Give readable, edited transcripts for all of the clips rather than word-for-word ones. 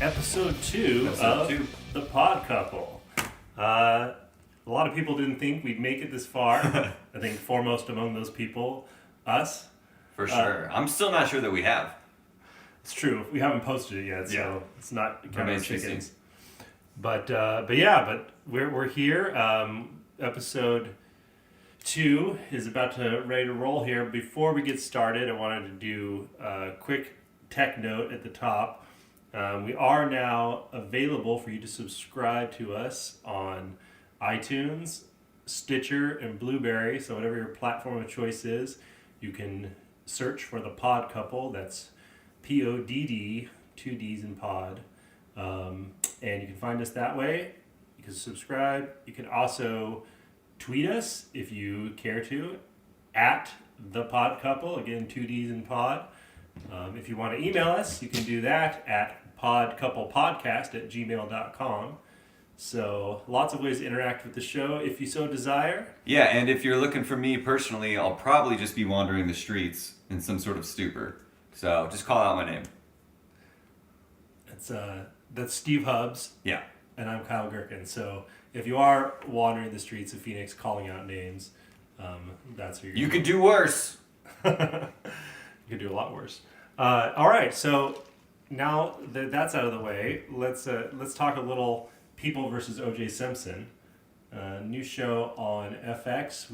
episode 2 of The Pod Couple. A lot of people didn't think we'd make it this far. I think foremost among those people, us. For sure. I'm still not sure that we have. It's true. We haven't posted it yet, so it's not counting chickens. But we're here. Episode 2 is ready to roll here. Before we get started, I wanted to do a quick tech note at the top. We are now available for you to subscribe to us on iTunes, Stitcher, and Blueberry. So whatever your platform of choice is, you can search for The Pod Couple. That's PODD, 2 Ds in pod. And you can find us that way. You can subscribe. You can also tweet us if you care to, at The Pod Couple. Again, 2 Ds in pod. If you want to email us, you can do that at podcouplepodcast@gmail.com. So lots of ways to interact with the show if you so desire. Yeah, and if you're looking for me personally, I'll probably just be wandering the streets in some sort of stupor. So just call out my name. That's Steve Hubbs. Yeah. And I'm Kyle Gherkin. So if you are wandering the streets of Phoenix calling out names, that's who you could do worse. You could do a lot worse. All right, so now that that's out of the way, let's talk a little People versus O.J. Simpson. New show on FX.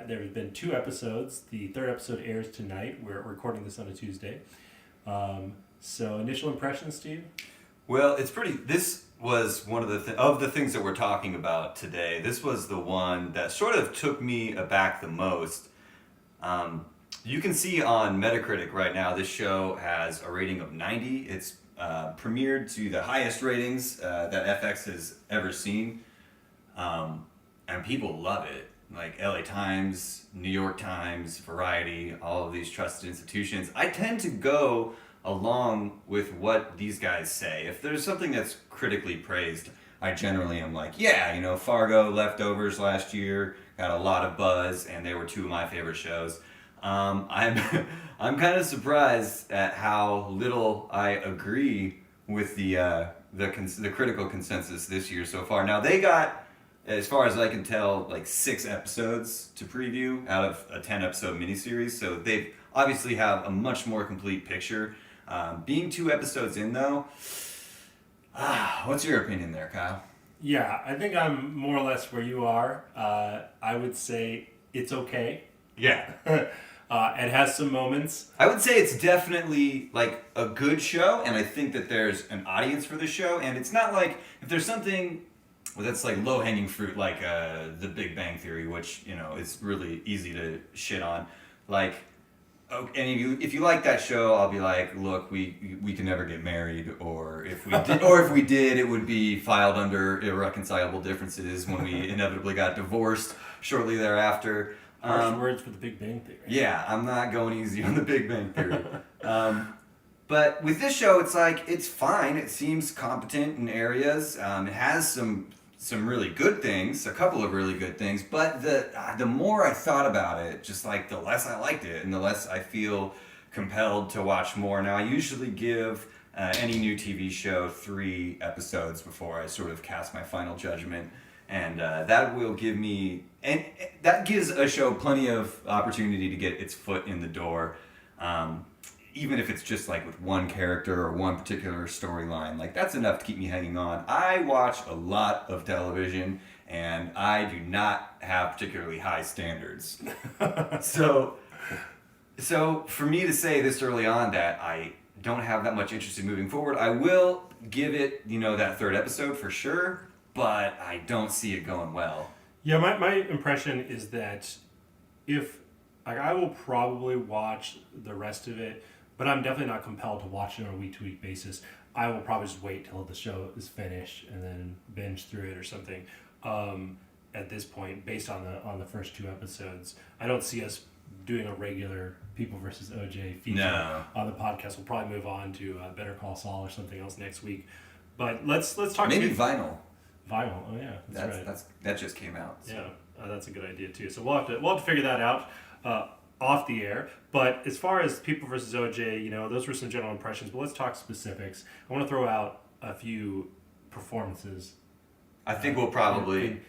There have been 2 episodes. The 3rd episode airs tonight. We're recording this on a Tuesday. So initial impressions, Steve? Well, this was one of the things that we're talking about today. This was the one that sort of took me aback the most. You can see on Metacritic right now, this show has a rating of 90. It's premiered to the highest ratings that FX has ever seen. And people love it. Like LA Times, New York Times, Variety, all of these trusted institutions. I tend to go along with what these guys say. If there's something that's critically praised, I generally am like, yeah, Fargo, Leftovers last year got a lot of buzz, and they were 2 of my favorite shows. I'm kind of surprised at how little I agree with the critical consensus this year so far. Now they got, as far as I can tell, like 6 episodes to preview out of a 10-episode miniseries, so they obviously have a much more complete picture. Being 2 episodes in, though, what's your opinion there, Kyle? Yeah, I think I'm more or less where you are. I would say it's okay. Yeah. It has some moments. I would say it's definitely like a good show, and I think that there's an audience for the show, and it's not like if there's something that's like low-hanging fruit, like The Big Bang Theory, which is really easy to shit on. Like, and if you like that show, I'll be like, look, we can never get married, or if we did, it would be filed under irreconcilable differences when we inevitably got divorced shortly thereafter. Harsh words for The Big Bang Theory. Yeah, I'm not going easy on The Big Bang Theory. But with this show, it's like, it's fine. It seems competent in areas. It has some really good things, a couple of really good things. But the more I thought about it, just like the less I liked it, and the less I feel compelled to watch more. Now, I usually give any new TV show 3 episodes before I sort of cast my final judgment. And that will give me, and that gives a show plenty of opportunity to get its foot in the door, even if it's just like with one character or one particular storyline. Like, that's enough to keep me hanging on. I watch a lot of television, and I do not have particularly high standards. So for me to say this early on that I don't have that much interest in moving forward, I will give it, that 3rd episode for sure. But I don't see it going well. Yeah, my impression is that I will probably watch the rest of it, but I'm definitely not compelled to watch it on a week-to-week basis. I will probably just wait till the show is finished and then binge through it or something. At this point, based on the first 2 episodes, I don't see us doing a regular People versus O.J. feature on the podcast. We'll probably move on to Better Call Saul or something else next week. But let's talk. Maybe Vinyl. Vinyl, oh yeah, that's right. That just came out. So. Yeah, that's a good idea too. So we'll have to figure that out off the air. But as far as People versus OJ, those were some general impressions. But let's talk specifics. I want to throw out a few performances. I think we'll probably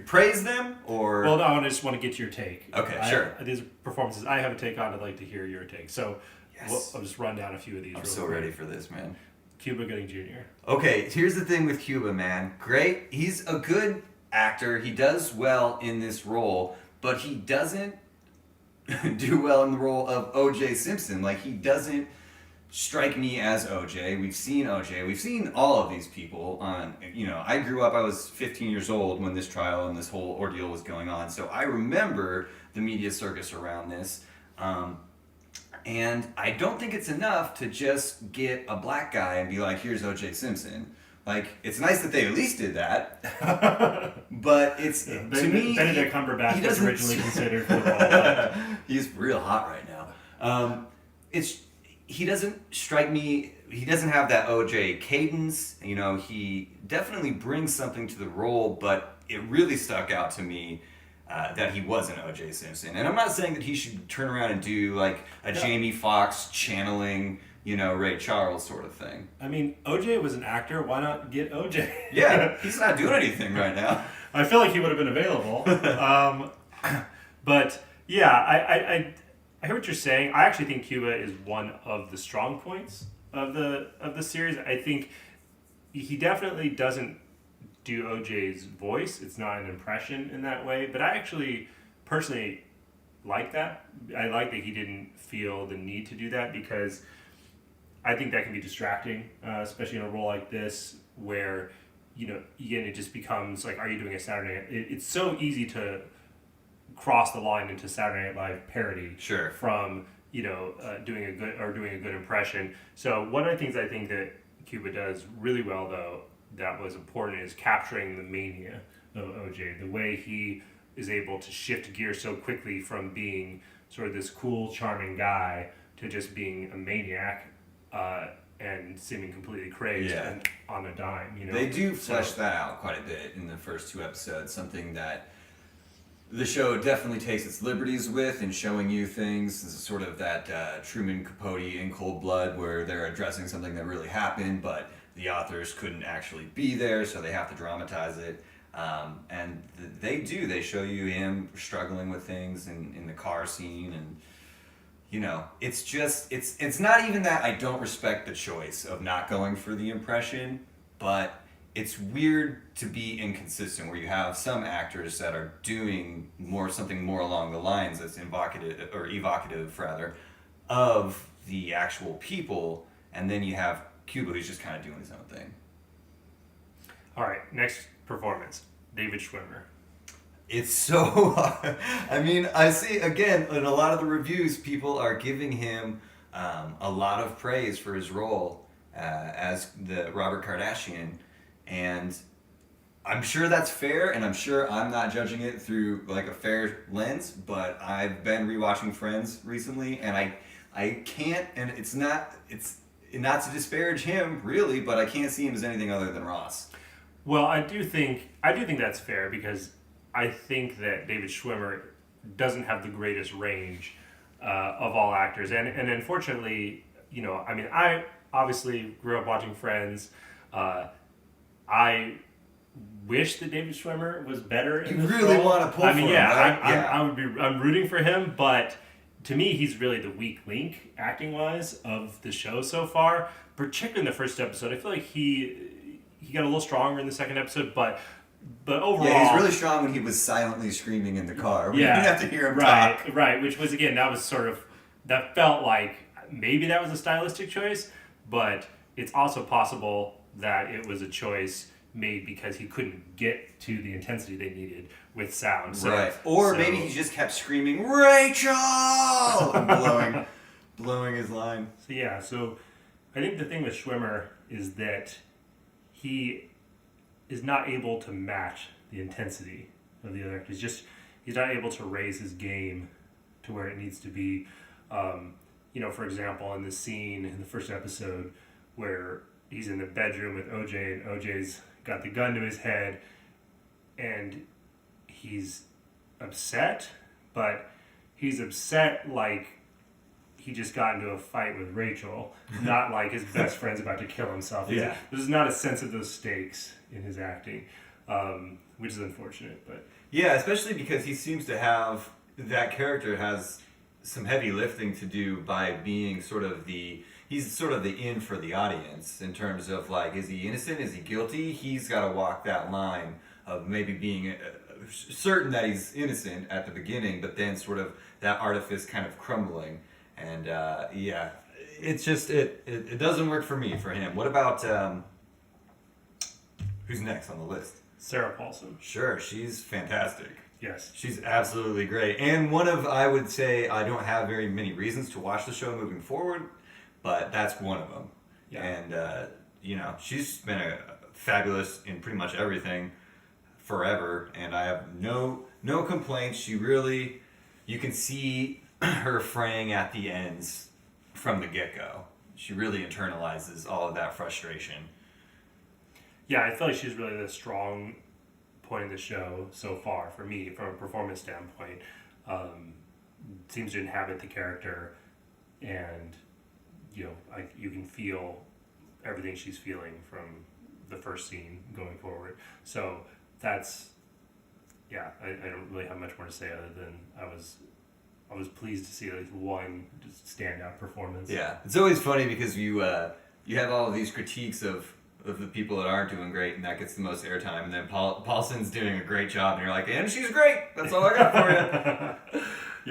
praise them, or well, no, I just want to get your take. Okay, sure. These performances I have a take on. I'd like to hear your take. So I'll just run down a few of these. I'm so ready for this, man. Cuba Gooding Jr. Okay, here's the thing with Cuba, man. Great, he's a good actor. He does well in this role, but he doesn't do well in the role of O.J. Simpson. Like, he doesn't strike me as O.J. We've seen O.J. We've seen all of these people on, I grew up, I was 15 years old when this trial and this whole ordeal was going on. So I remember the media circus around this. And I don't think it's enough to just get a black guy and be like, here's O.J. Simpson. Like, it's nice that they at least did that, but it's, to me... Benedict Cumberbatch was originally considered for the role. He's real hot right now. He doesn't strike me... He doesn't have that O.J. cadence. He definitely brings something to the role, but it really stuck out to me that he wasn't O.J. Simpson. And I'm not saying that he should turn around and do, like, a Jamie Foxx channeling... Ray Charles sort of thing. I mean, OJ was an actor. Why not get OJ? Yeah, he's not doing anything right now. I feel like he would have been available. But yeah, I hear what you're saying. I actually think Cuba is one of the strong points of the series. I think he definitely doesn't do OJ's voice. It's not an impression in that way. But I actually personally like that. I like that he didn't feel the need to do that, because I think that can be distracting, especially in a role like this where, again, it just becomes like, are you doing a Saturday Night? It's so easy to cross the line into Saturday Night Live parody. Sure. From, doing a good impression. So one of the things I think that Cuba does really well, though, that was important, is capturing the mania of OJ. The way he is able to shift gears so quickly from being sort of this cool, charming guy to just being a maniac. And seeming completely crazed and on a dime. They do flesh that out quite a bit in the first 2 episodes, something that the show definitely takes its liberties with in showing you things. This is sort of that Truman Capote in Cold Blood, where they're addressing something that really happened, but the authors couldn't actually be there, so they have to dramatize it. And they show you him struggling with things in the car scene, and it's just, it's not even that I don't respect the choice of not going for the impression, but it's weird to be inconsistent, where you have some actors that are doing something more along the lines that's evocative of the actual people, and then you have Cuba who's just kind of doing his own thing. All right, next performance, David Schwimmer. It's so hard. I mean, I see, again, in a lot of the reviews, people are giving him a lot of praise for his role as the Robert Kardashian. And I'm sure that's fair, and I'm sure I'm not judging it through like a fair lens, but I've been rewatching Friends recently, and I can't, and it's not to disparage him, really, but I can't see him as anything other than Ross. Well, I do think that's fair, because I think that David Schwimmer doesn't have the greatest range of all actors. And unfortunately, I obviously grew up watching Friends. I wish that David Schwimmer was better in this really role. Want to pull for him, right? I'm rooting for him, but to me, he's really the weak link, acting-wise, of the show so far. Particularly in the first episode. I feel like he got a little stronger in the second episode, but overall... Yeah, he's really strong when he was silently screaming in the car. We didn't have to hear him talk. Right, which was, again, that felt like maybe that was a stylistic choice, but it's also possible that it was a choice made because he couldn't get to the intensity they needed with sound. Or maybe he just kept screaming, Rachel! and blowing his line. So I think the thing with Schwimmer is that he is not able to match the intensity of the other actors. He's not able to raise his game to where it needs to be. For example, in the scene in the first episode where he's in the bedroom with OJ, and OJ's got the gun to his head, and he's upset, but he's upset like he just got into a fight with Rachel, not like his best friend's about to kill himself. Yeah. There's not a sense of those stakes in his acting, which is unfortunate. But yeah, especially because he seems to have, that character has some heavy lifting to do by being he's sort of the in for the audience in terms of like, is he innocent? Is he guilty? He's got to walk that line of maybe being certain that he's innocent at the beginning, but then sort of that artifice kind of crumbling. And yeah, it's just, it doesn't work for me, for him. What about, who's next on the list? Sarah Paulson. Sure, she's fantastic. Yes. She's absolutely great. And I would say, I don't have very many reasons to watch the show moving forward, but that's one of them. Yeah. And, she's been fabulous in pretty much everything forever, and I have no complaints. She really, you can see her fraying at the ends from the get-go. She really internalizes all of that frustration. Yeah, I feel like she's really the strong point of the show so far for me, from a performance standpoint. Seems to inhabit the character, and you can feel everything she's feeling from the first scene going forward. So that's, I don't really have much more to say other than I was pleased to see at least one just standout performance. Yeah, it's always funny because you have all of these critiques of the people that aren't doing great, and that gets the most airtime, and then Paulson's doing a great job, and you're like, and she's great. That's all I got for you.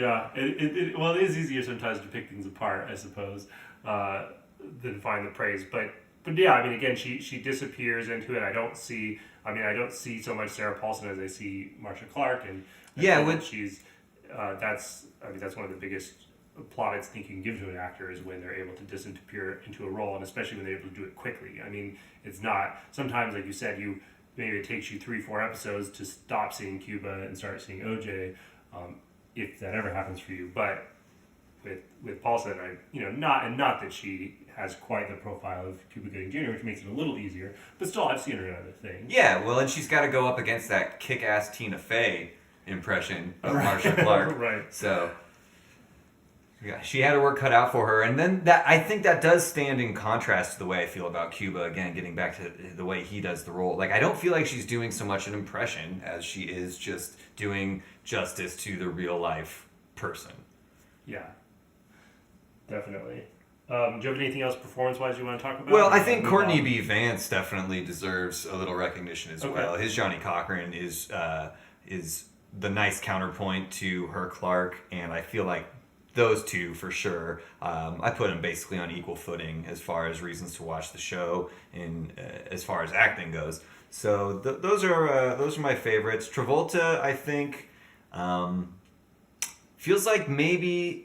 Yeah, it is easier sometimes to pick things apart, I suppose, than find the praise. But yeah, I mean, again, she disappears into it. I don't see so much Sarah Paulson as I see Marcia Clark, and she's that's one of the biggest plaudits I think you can give to an actor is when they're able to disappear into a role, and especially when they're able to do it quickly. I mean, it's not sometimes, like you said, maybe it takes you 3-4 episodes to stop seeing Cuba and start seeing OJ, if that ever happens for you. But with Paulson, not that she has quite the profile of Cuba Gooding Jr., which makes it a little easier, but still, I've seen her in other things. Yeah, well, and she's got to go up against that kick-ass Tina Fey impression of Marcia Clark. Right. So, yeah, she had her work cut out for her, and then I think that does stand in contrast to the way I feel about Cuba. Again, getting back to the way he does the role, like I don't feel like she's doing so much an impression as she is just doing justice to the real life person. Yeah, definitely. Do you have anything else performance-wise you want to talk about? Well, I think Courtney B. Vance definitely deserves a little recognition as well. His Johnny Cochran is the nice counterpoint to her Clark, and I feel like those two for sure. I put them basically on equal footing as far as reasons to watch the show and as far as acting goes. So those are my favorites. Travolta, I think, feels like maybe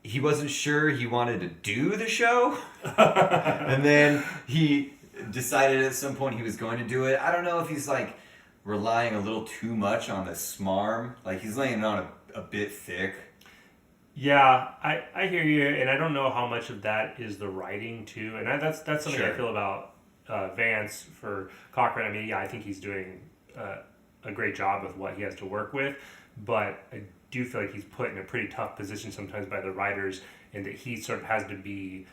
he wasn't sure he wanted to do the show, and then he decided at some point he was going to do it. I don't know if he's like relying a little too much on the smarm, like he's laying it on a bit thick. Yeah, I hear you, and I don't know how much of that is the writing too, and that's something Sure. I feel about Vance for Cochran. I mean, yeah, I think he's doing a great job with what he has to work with, but I do feel like he's put in a pretty tough position sometimes by the writers, and that he sort of has to be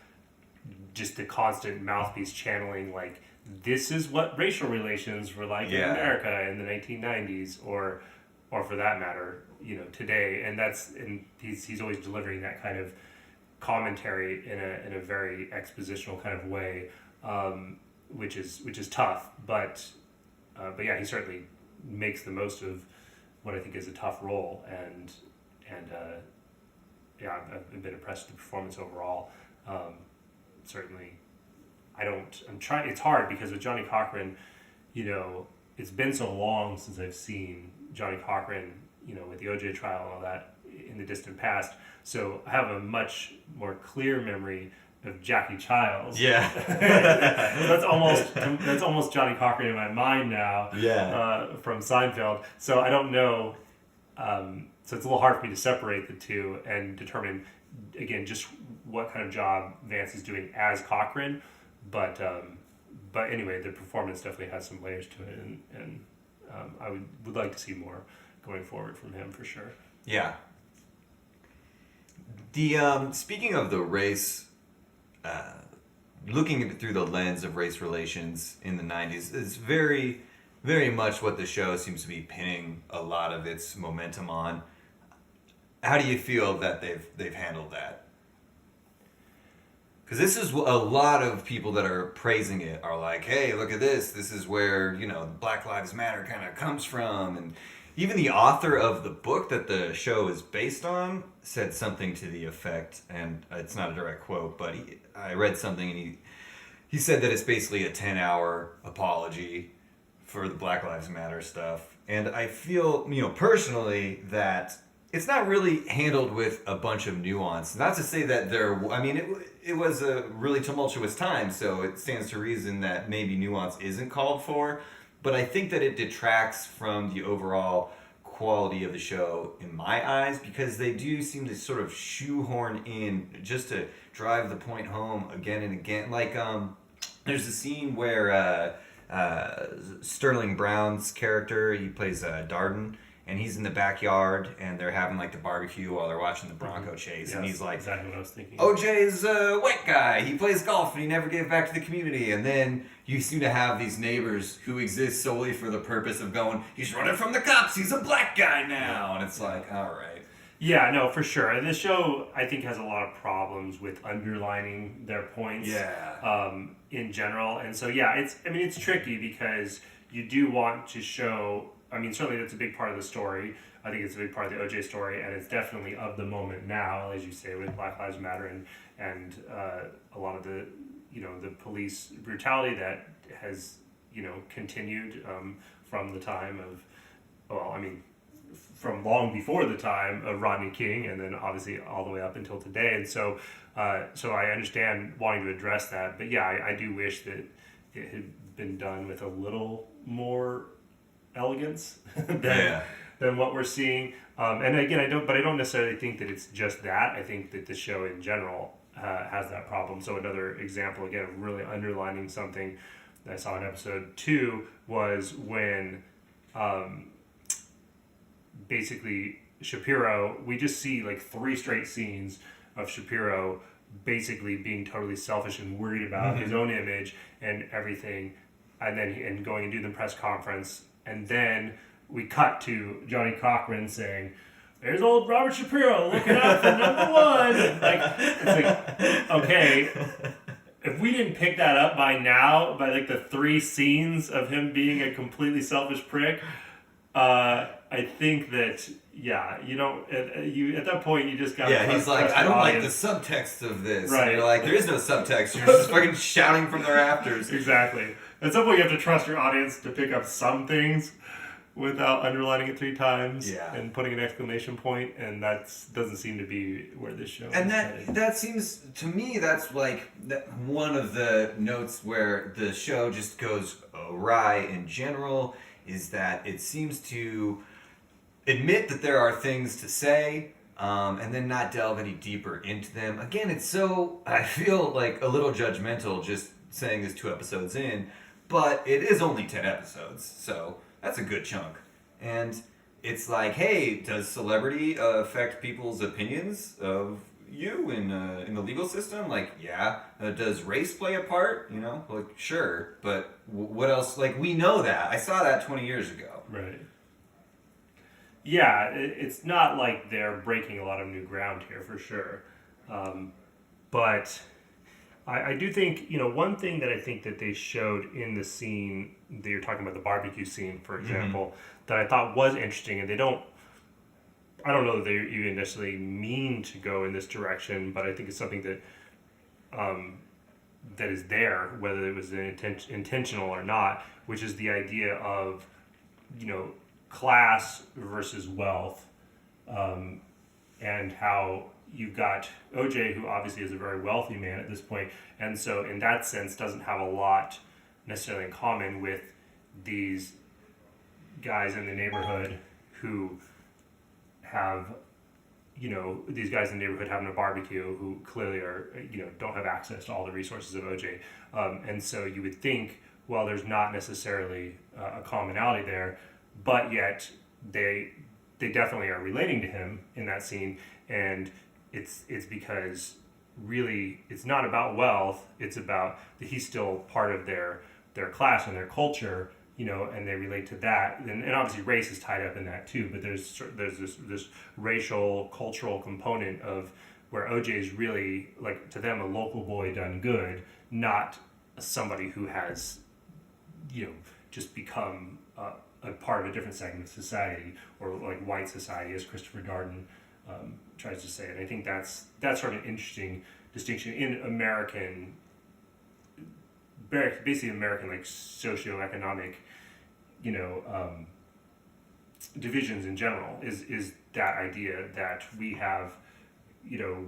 just the constant mouthpiece channeling, like, this is what racial relations were like in America in the 1990s, or for that matter, today. And he's always delivering that kind of commentary in a very expositional kind of way, which is tough. But yeah, he certainly makes the most of what I think is a tough role, and I've been impressed with the performance overall. Certainly, it's hard because with Johnny Cochran, it's been so long since I've seen Johnny Cochran, with the OJ trial and all that in the distant past. So I have a much more clear memory of Jackie Childs. Yeah. that's almost Johnny Cochran in my mind now. Yeah. From Seinfeld. So I don't know. So it's a little hard for me to separate the two and determine, again, just what kind of job Vance is doing as Cochran. But anyway, the performance definitely has some layers to it, and I would like to see more going forward from him for sure. Yeah. The speaking of the race, looking at it through the lens of race relations in the 90s is very, very much what the show seems to be pinning a lot of its momentum on. How do you feel that they've handled that? Because this is a lot of people that are praising it are like, hey, look at this. This is where, Black Lives Matter kind of comes from. And even the author of the book that the show is based on said something to the effect, and it's not a direct quote, but I read something and he said that it's basically a 10-hour apology for the Black Lives Matter stuff. And I feel, personally that it's not really handled with a bunch of nuance. Not to say that it was a really tumultuous time, so it stands to reason that maybe nuance isn't called for. But I think that it detracts from the overall quality of the show in my eyes, because they do seem to sort of shoehorn in just to drive the point home again and again. Like, there's a scene where Sterling Brown's character, he plays Darden, and he's in the backyard, and they're having like the barbecue while they're watching the Bronco chase, yes, and he's like, exactly what I was thinking. OJ's a white guy. He plays golf, and he never gave back to the community. And then you seem to have these neighbors who exist solely for the purpose of going, he's running from the cops. He's a black guy now, and it's like, all right. Yeah, no, for sure. And this show, I think, has a lot of problems with underlining their points. Yeah. In general, and so it's tricky because you do want to show. Certainly that's a big part of the story. I think it's a big part of the OJ story, and it's definitely of the moment now, as you say, with Black Lives Matter and a lot of the the police brutality that has continued from the time of from long before the time of Rodney King, and then obviously all the way up until today. And so I understand wanting to address that, but yeah, I do wish that it had been done with a little more elegance than what we're seeing. And again, I don't necessarily think that it's just that. I think that the show in general has that problem. So another example, again, of really underlining something that I saw in episode 2 was when basically Shapiro, we just see like 3 straight scenes of Shapiro basically being totally selfish and worried about his own image and everything, and going and do the press conference. And then we cut to Johnny Cochran saying, "There's old Robert Shapiro looking out for number 1." It's like, okay, if we didn't pick that up by now, by like the 3 scenes of him being a completely selfish prick, I think that at that point you just got he's like, I don't like the subtext of this. Right. And you're like, there is no subtext. You're just fucking shouting from the rafters. Exactly. At some point you have to trust your audience to pick up some things without underlining it 3 times and putting an exclamation point, and that doesn't seem to be where this show and is that headed. That seems to me, that's like one of the notes where the show just goes awry in general, is that it seems to admit that there are things to say, and then not delve any deeper into them. Again, I feel like a little judgmental just saying this 2 episodes in, but it is only 10 episodes, so that's a good chunk. And it's like, hey, does celebrity affect people's opinions of you in the legal system? Like, yeah. Does race play a part? Like, sure. But what else? Like, we know that. I saw that 20 years ago. Right. Yeah, it's not like they're breaking a lot of new ground here, for sure. But I do think, one thing that I think that they showed in the scene that you're talking about, the barbecue scene, for example, that I thought was interesting, and I don't know that they even necessarily mean to go in this direction, but I think it's something that that is there, whether it was intentional or not, which is the idea of, class versus wealth, and how you've got OJ, who obviously is a very wealthy man at this point, and so in that sense doesn't have a lot necessarily in common with these guys in the neighborhood who have, these guys in the neighborhood having a barbecue who clearly are, don't have access to all the resources of OJ. And so you would think, well, there's not necessarily a commonality there, but yet they definitely are relating to him in that scene. And it's because really it's not about wealth. It's about that he's still part of their class and their culture, and they relate to that. And obviously race is tied up in that too. But there's this racial cultural component of where OJ is really like to them a local boy done good, not somebody who has just become a part of a different segment of society or like white society, as Christopher Darden tries to say. And I think that's sort of an interesting distinction in American, basically American like socioeconomic, divisions in general is that idea that we have,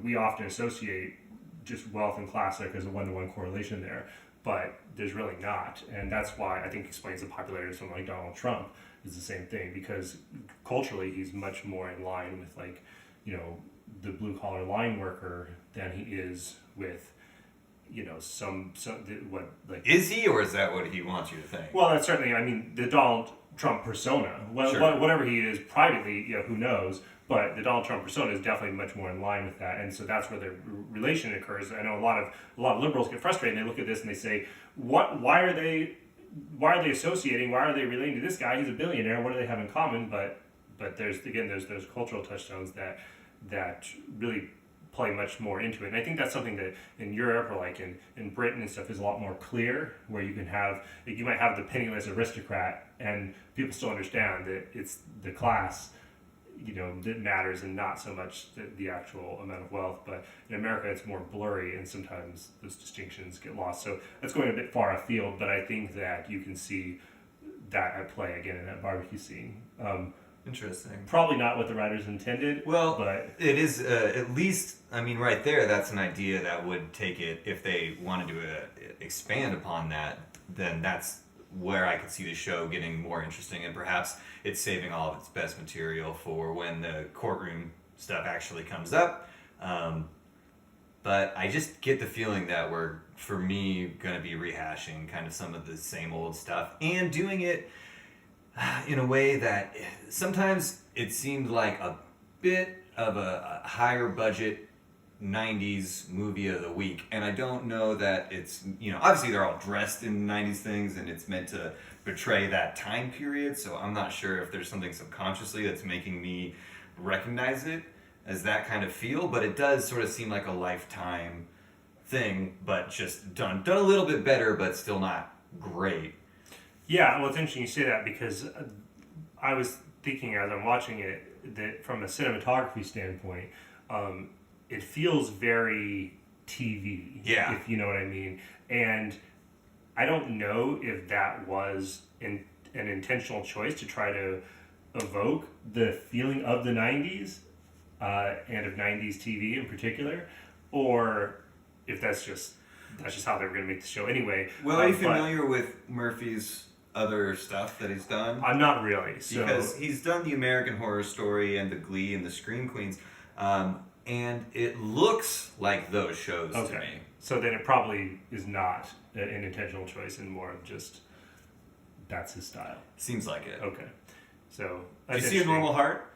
we often associate just wealth and class like as a one-to-one correlation there, but there's really not. And that's why I think explains the popularity of someone like Donald Trump is the same thing, because culturally he's much more in line with like, the blue-collar line worker than he is with, Is he, or is that what he wants you to think? Well, that's certainly, the Donald Trump persona. Sure. Whatever he is privately, who knows? But the Donald Trump persona is definitely much more in line with that, and so that's where the relation occurs. I know a lot of liberals get frustrated and they look at this and they say, Why are they associating? Why are they relating to this guy? He's a billionaire. What do they have in common? But there's those cultural touchstones that really play much more into it. And I think that's something that in Europe or like in Britain and stuff is a lot more clear, where you might have the penniless aristocrat and people still understand that it's the class, that matters and not so much the actual amount of wealth. But in America it's more blurry and sometimes those distinctions get lost. So that's going a bit far afield, but I think that you can see that at play again in that barbecue scene. Interesting. Probably not what the writers intended. Well, but it is at least. Right there. That's an idea that would take it, if they wanted to expand upon that. Then that's where I could see the show getting more interesting, and perhaps it's saving all of its best material for when the courtroom stuff actually comes up. But I just get the feeling that we're, for me, going to be rehashing kind of some of the same old stuff and doing it in a way that sometimes it seemed like a bit of a higher budget 90s movie of the week. And I don't know that it's, obviously they're all dressed in 90s things and it's meant to portray that time period. So I'm not sure if there's something subconsciously that's making me recognize it as that kind of feel, but it does sort of seem like a Lifetime thing, but just done a little bit better, but still not great. Yeah, well, it's interesting you say that, because I was thinking as I'm watching it that from a cinematography standpoint, it feels very TV, if you know what I mean. And I don't know if that was an intentional choice to try to evoke the feeling of the 90s and of 90s TV in particular, or if that's just how they were going to make the show anyway. Well, are you familiar with Murphy's other stuff that he's done? I'm not really. Because he's done the American Horror Story and the Glee and the Scream Queens, and it looks like those shows to me. So then it probably is not an intentional choice and more of just that's his style. Seems like it. Okay. So did you see A Normal Heart?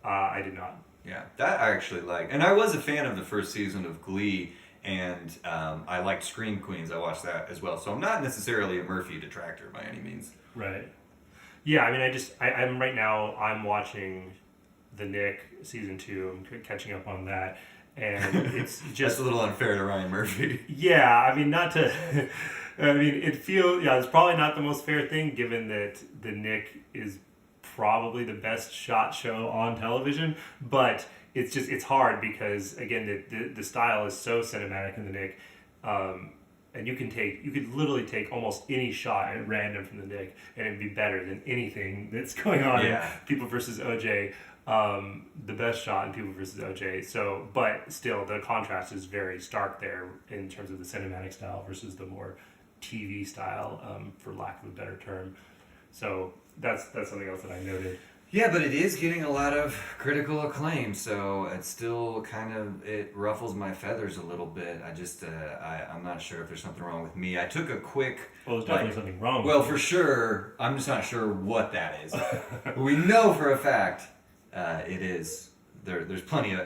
I did not. Yeah, that I actually liked. And I was a fan of the first season of Glee, and I liked Scream Queens. I watched that as well. So I'm not necessarily a Murphy detractor by any means. Right. Yeah, I'm right now, I'm watching The Nick season 2. I'm catching up on that. And it's just... That's a little unfair to Ryan Murphy. Yeah, not to... it feels... Yeah, it's probably not the most fair thing, given that The Nick is probably the best shot show on television, but it's hard because again the style is so cinematic in The Nick, and you could literally take almost any shot at random from The Nick and it'd be better than anything that's going on in People versus OJ, the best shot in People versus OJ. So, but still the contrast is very stark there in terms of the cinematic style versus the more TV style, for lack of a better term. So that's something else that I noted. Yeah, but it is getting a lot of critical acclaim, so it's still it ruffles my feathers a little bit. I'm not sure if there's something wrong with me. I took a quick... Well, there's definitely something wrong with Well, for sure. I'm just not sure what that is. We know for a fact it is there's plenty of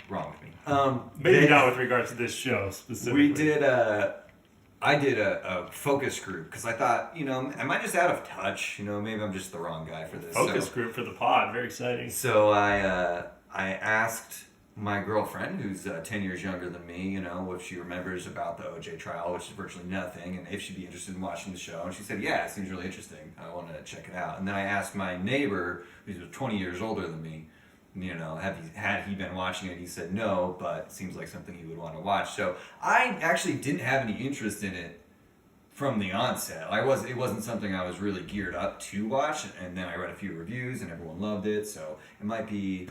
wrong with me. Maybe not with regards to this show specifically. I did a focus group because I thought, am I just out of touch? Maybe I'm just the wrong guy for this. Focus group for the pod, very exciting. So I asked my girlfriend, who's 10 years younger than me, if she remembers about the OJ trial, which is virtually nothing, and if she'd be interested in watching the show. And she said, yeah, it seems really interesting. I want to check it out. And then I asked my neighbor, who's 20 years older than me, had he been watching it? He said no, but it seems like something he would want to watch. So I actually didn't have any interest in it from the onset. It wasn't something I was really geared up to watch, and then I read a few reviews and everyone loved it, so it might be,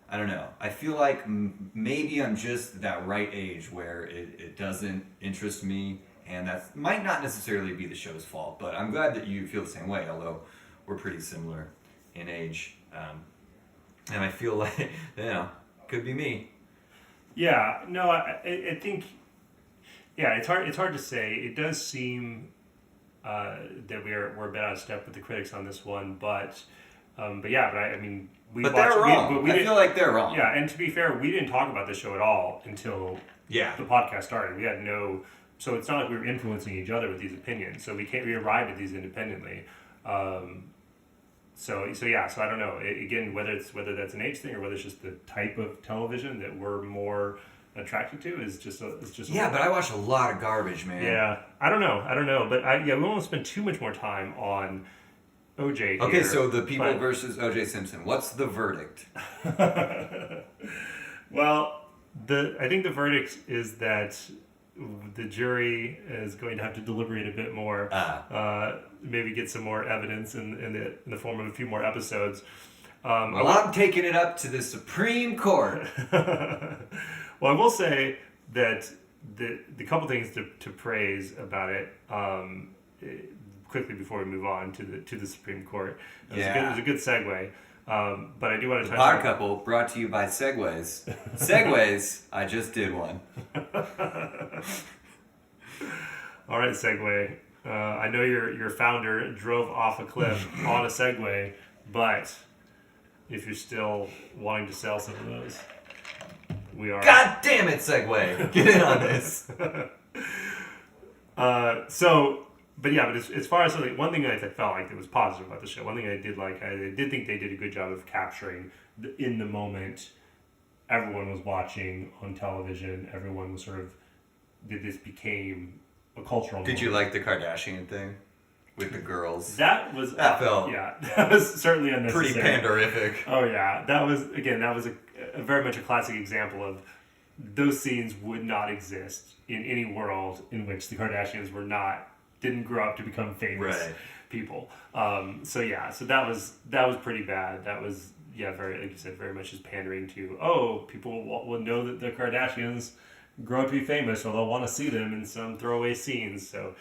I don't know. I feel like maybe I'm just that right age where it doesn't interest me, and that might not necessarily be the show's fault, but I'm glad that you feel the same way, although we're pretty similar in age. And I feel like, could be me. Yeah, no, I think, it's hard to say. It does seem that we're a bit out of step with the critics on this one, but they're wrong. I feel like they're wrong. Yeah, and to be fair, we didn't talk about this show at all until the podcast started. We had so it's not like we were influencing each other with these opinions. So we arrived at these independently. So I don't know. Again, whether that's an age thing or whether it's just the type of television that we're more attracted to is just. But I watch a lot of garbage, man. Yeah, I don't know, but we won't spend too much more time on OJ here. Okay, so the people versus OJ Simpson. What's the verdict? Well, I think the verdict is that the jury is going to have to deliberate a bit more. Maybe get some more evidence in the form of a few more episodes. I'm taking it up to the Supreme Court. Well, I will say that the couple things to praise about it, quickly before we move on to the Supreme Court. It was a good segue. But I do want to touch on... Our couple brought to you by Segways. Segways, I just did one. All right, Segway. I know your founder drove off a cliff on a Segway, but if you're still wanting to sell some of those, we are... God damn it, Segway! Get in on this! But as far as something, one thing I felt like that was positive about the show, one thing I did like, I did think they did a good job of capturing in the moment everyone was watching on television, everyone was this became a cultural moment. Did you like the Kardashian thing with the girls? That felt that was certainly unnecessary. Pretty panderific. Oh yeah, that was a very much a classic example of those scenes would not exist in any world in which the Kardashians didn't grow up to become famous people. So that was pretty bad. That was very, like you said, very much just pandering to people will know that the Kardashians grow up to be famous, so they'll want to see them in some throwaway scenes. So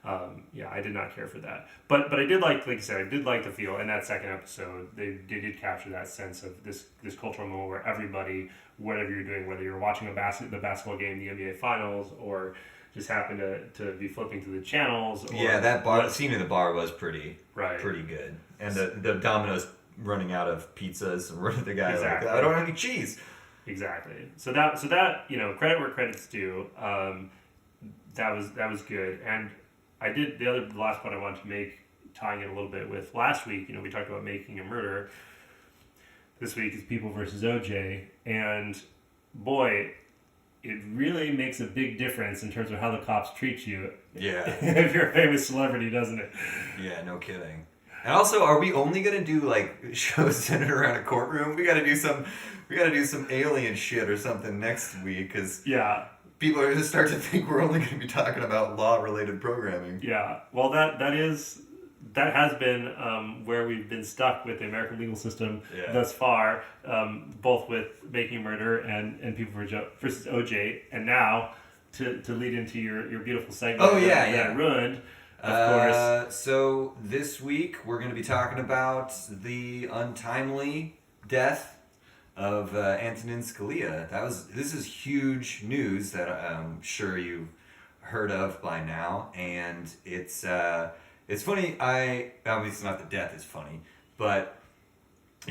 I did not care for that. But I did like you said, I did like the feel in that second episode. They did capture that sense of this cultural moment where everybody, whatever you're doing, whether you're watching the basketball game, the NBA Finals, or just happen to be flipping through the channels. That scene in the bar was pretty good. And the Domino's running out of pizzas, and the guy like, I don't have any cheese. Exactly. So that credit where credit's due. That was good. And I did the last point I wanted to make, tying it a little bit with last week. We talked about Making a Murder. This week is People versus OJ, and boy, it really makes a big difference in terms of how the cops treat you. Yeah. If you're a famous celebrity, doesn't it? Yeah, no kidding. And also, are we only gonna do shows centered around a courtroom? We gotta do some alien shit or something next week, because people are gonna start to think we're only gonna be talking about law-related programming. Yeah. Well, that has been where we've been stuck with the American legal system thus far, both with Making a Murder and People versus OJ, and now to lead into your beautiful segment. That ruined, of course. So this week we're going to be talking about the untimely death of Antonin Scalia. This is huge news that I'm sure you've heard of by now, and it's funny. Obviously not the death is funny, but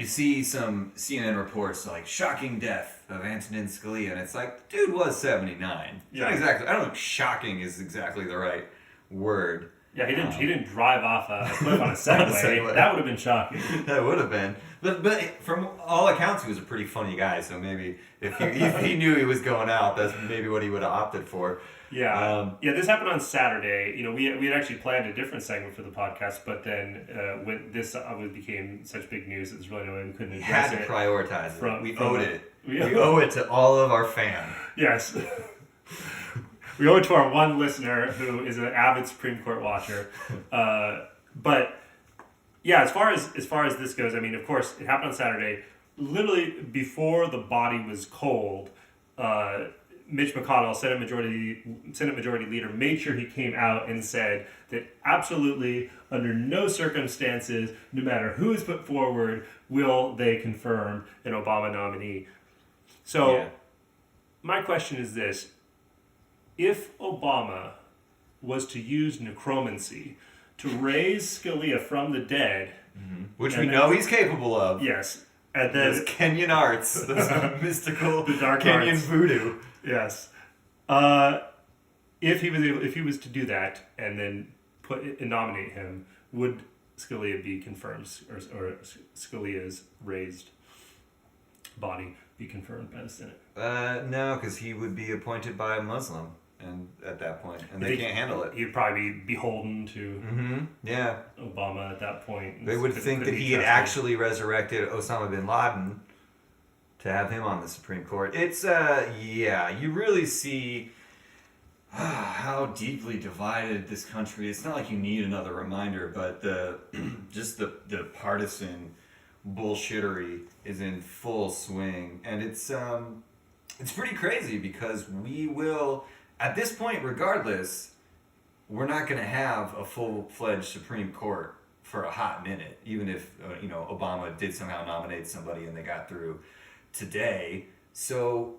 you see some CNN reports like shocking death of Antonin Scalia, and it's like the dude was 79. Yeah. Not exactly. I don't think shocking is exactly the right word. Yeah, he didn't drive off a cliff on a Segway. That would have been shocking. That would have been. But from all accounts, he was a pretty funny guy. So maybe if he knew he was going out, that's maybe what he would have opted for. Yeah, this happened on Saturday. You know, we had actually planned a different segment for the podcast, but then when this became such big news, there's really no way we couldn't address it. We had to prioritize it. We owed it. We owe it to all of our fans. Yes. We owe it to our one listener who is an avid Supreme Court watcher. But yeah, as far as this goes, I mean, of course, it happened on Saturday. Literally before the body was cold, Mitch McConnell, Senate Majority Leader, made sure he came out and said that absolutely, under no circumstances, no matter who is put forward, will they confirm an Obama nominee. So, my question is this. If Obama was to use necromancy to raise Scalia from the dead... Mm-hmm. Which we know he's capable of. Yes. And then... Those Kenyan arts. Those mystical the dark Kenyan arts. voodoo. Yes. If he was to do that and then nominate him, would Scalia be confirmed, or Scalia's raised body be confirmed by the Senate? No, because he would be appointed by a Muslim, and at that point, and they can't handle it. He'd probably be beholden to Obama at that point. They would think that he had actually resurrected Osama bin Laden to have him on the Supreme Court. It's you really see how deeply divided this country is. It's not like you need another reminder, but the partisan bullshittery is in full swing, and it's pretty crazy because we will, at this point, regardless, we're not going to have a full-fledged Supreme Court for a hot minute, even if Obama did somehow nominate somebody and they got through today. So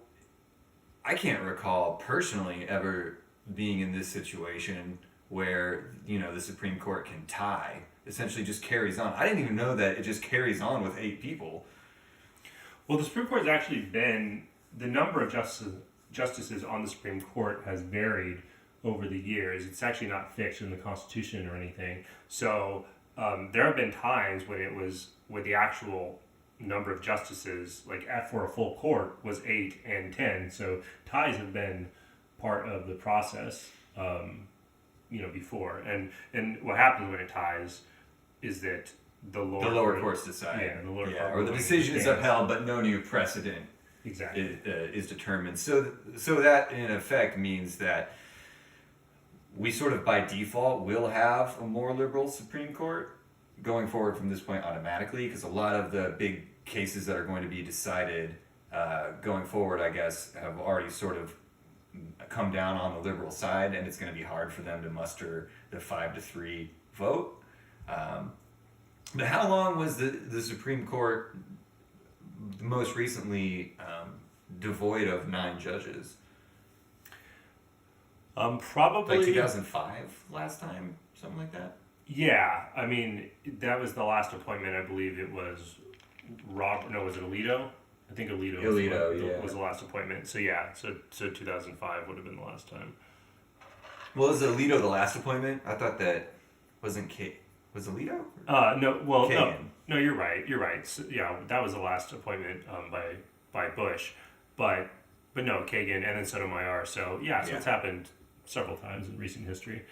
I can't recall personally ever being in this situation where the Supreme Court can tie, essentially just carries on. I didn't even know that it just carries on with 8 people. Well, the Supreme Court has actually been, the number of justices on the Supreme Court has varied over the years. It's actually not fixed in the Constitution or anything. So there have been times when it was, with the actual number of justices, like for a full court, was 8 and 10. So ties have been part of the process, before. And what happens when it ties is that the lower courts decide. Yeah, the lower court. Or the decision is upheld, but no new precedent is determined. So that, in effect, means that we sort of, by default, will have a more liberal Supreme Court going forward from this point automatically, because a lot of the big cases that are going to be decided going forward, I guess, have already sort of come down on the liberal side, and it's going to be hard for them to muster the 5-3 vote. But how long was the Supreme Court most recently devoid of 9 judges? Probably like 2005 last time, something like that. Yeah, I mean that was the last appointment. I believe it was was it Alito? I think Alito was the last appointment. So yeah, so 2005 would have been the last time. Well, is Alito the last appointment? I thought that wasn't was Alito? No. Well, Kagan. no. You're right. So, yeah, that was the last appointment by Bush, but no, Kagan, and then Sotomayor. So yeah, it's happened several times in recent history.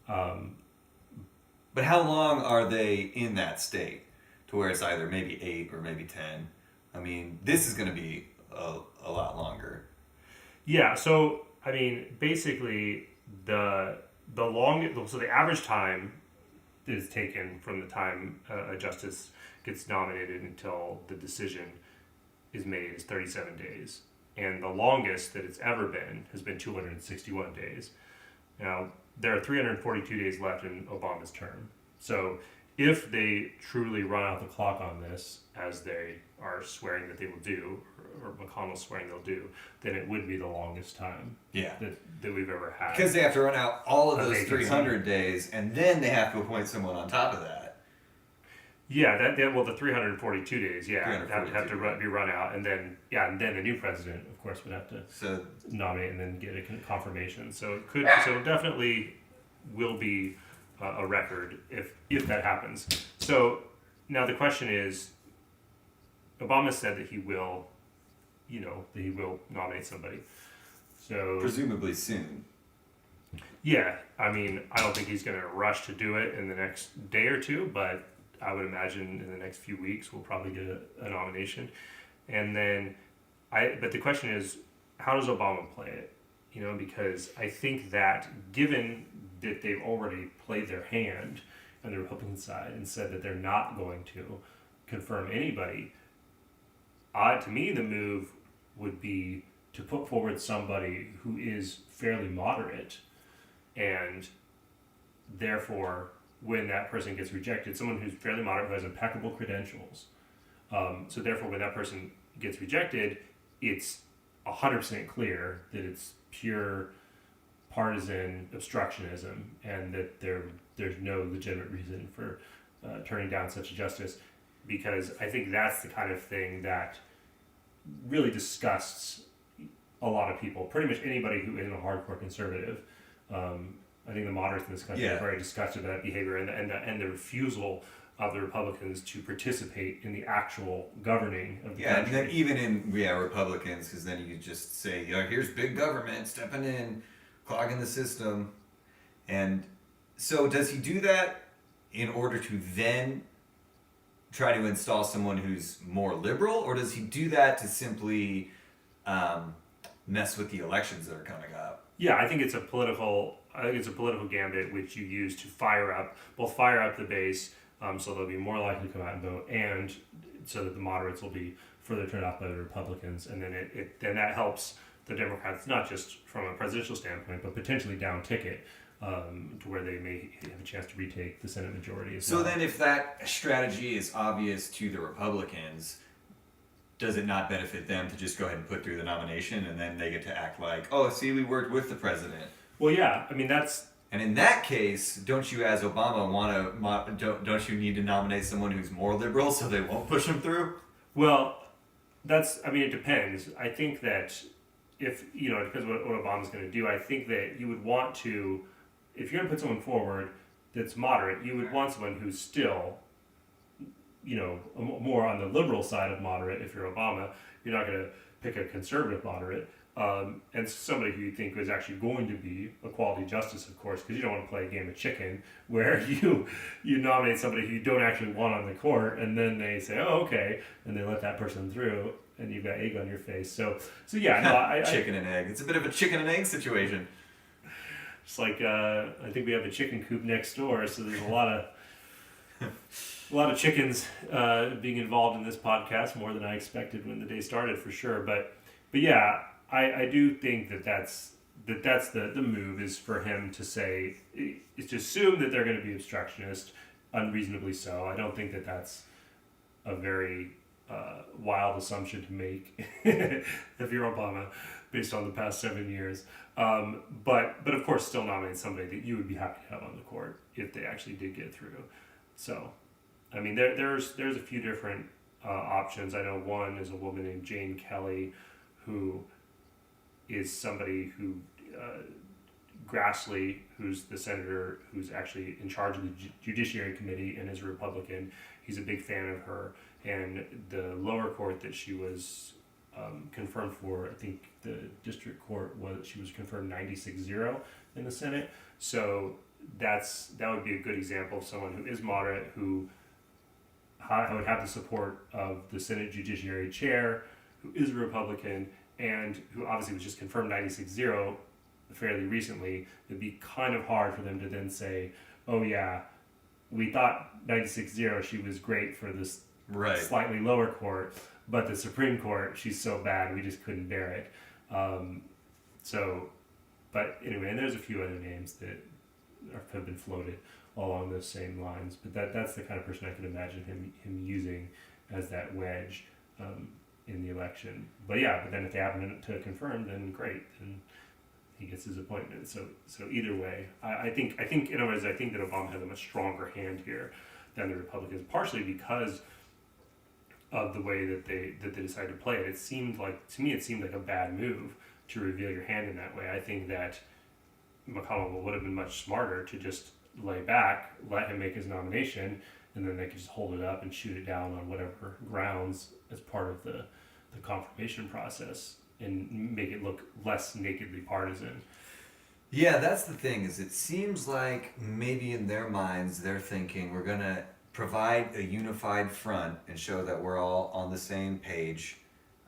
But how long are they in that state to where it's either maybe 8 or maybe 10? I mean, this is going to be a lot longer. Yeah. So I mean, basically the longest. So the average time is taken from the time a justice gets nominated until the decision is made is 37 days. And the longest that it's ever been has been 261 days. Now, there are 342 days left in Obama's term. So if they truly run out the clock on this, as they are swearing that they will do, or McConnell's swearing they'll do, then it would be the longest time that we've ever had. Because they have to run out all of those 300 days, and then they have to appoint someone on top of that. Yeah, the 342 days, have to be run out, and then the new president, of course, would have to nominate and then get a confirmation. So it definitely will be a record if that happens. So now the question is, Obama said that he will nominate somebody. So presumably soon. Yeah, I mean, I don't think he's going to rush to do it in the next day or two, but I would imagine in the next few weeks we'll probably get a nomination. And then but the question is, how does Obama play it? Because I think that given that they've already played their hand on the Republican side and said that they're not going to confirm anybody, to me the move would be to put forward somebody who is fairly moderate, and therefore when that person gets rejected, someone who's fairly moderate, who has impeccable credentials. So therefore, when that person gets rejected, it's 100% clear that it's pure partisan obstructionism, and that there's no legitimate reason for turning down such a justice, because I think that's the kind of thing that really disgusts a lot of people. Pretty much anybody who isn't a hardcore conservative. I think the moderates in this country are very disgusted by that behavior and the refusal of the Republicans to participate in the actual governing of the country. And then even in Republicans, because then you just say, here's big government stepping in, clogging the system. And so does he do that in order to then try to install someone who's more liberal, or does he do that to simply mess with the elections that are coming up? Yeah, I think it's a political gambit which you use to fire up the base, so they'll be more likely to come out and vote, and so that the moderates will be further turned off by the Republicans, and then then that helps the Democrats, not just from a presidential standpoint, but potentially down ticket to where they may have a chance to retake the Senate majority as well. So then if that strategy is obvious to the Republicans, does it not benefit them to just go ahead and put through the nomination, and then they get to act like, oh, see, we worked with the president? Well, yeah, I mean, that's... And in that case, don't you, as Obama, don't you need to nominate someone who's more liberal so they won't push him through? Well, it depends. I think that it depends what Obama's going to do. I think that you would want to, if you're going to put someone forward that's moderate, you would want someone who's still, more on the liberal side of moderate. If you're Obama, you're not going to pick a conservative moderate. And somebody who you think is actually going to be a quality justice, of course, because you don't want to play a game of chicken where you nominate somebody who you don't actually want on the court, and then they say, oh, okay, and they let that person through, and you've got egg on your face. So yeah, no, chicken and egg. It's a bit of a chicken and egg situation. It's like I think we have a chicken coop next door, so there's a lot of chickens being involved in this podcast, more than I expected when the day started, for sure. But yeah. I do think that's the move, is for him to say, is to assume that they're going to be obstructionist, unreasonably so. I don't think that that's a very wild assumption to make if you're Obama, based on the past 7 years. But of course, still nominate somebody that you would be happy to have on the court if they actually did get through. So, I mean, there's a few different options. I know one is a woman named Jane Kelly, who is somebody who, Grassley, who's the senator who's actually in charge of the Judiciary Committee and is a Republican, he's a big fan of her. And the lower court that she was confirmed for, I think the district court she was confirmed 96-0 in the Senate. So that would be a good example of someone who is moderate, who would have the support of the Senate Judiciary Chair, who is a Republican, and who obviously was just confirmed 96-0 fairly recently. It'd be kind of hard for them to then say, oh yeah, we thought 96-0, she was great for this slightly lower court, but the Supreme Court, she's so bad, we just couldn't bear it. But anyway, and there's a few other names that have been floated along those same lines, but that's the kind of person I can imagine him using as that wedge in the election. But then if they happen to confirm, then great, then he gets his appointment. So either way, I think in other words, I think that Obama has a much stronger hand here than the Republicans, partially because of the way that they decided to play it. It seemed like a bad move to reveal your hand in that way. I think that McConnell would have been much smarter to just lay back, let him make his nomination, and then they could just hold it up and shoot it down on whatever grounds as part of the confirmation process and make it look less nakedly partisan. Yeah, that's the thing, is it seems like maybe in their minds they're thinking we're going to provide a unified front and show that we're all on the same page.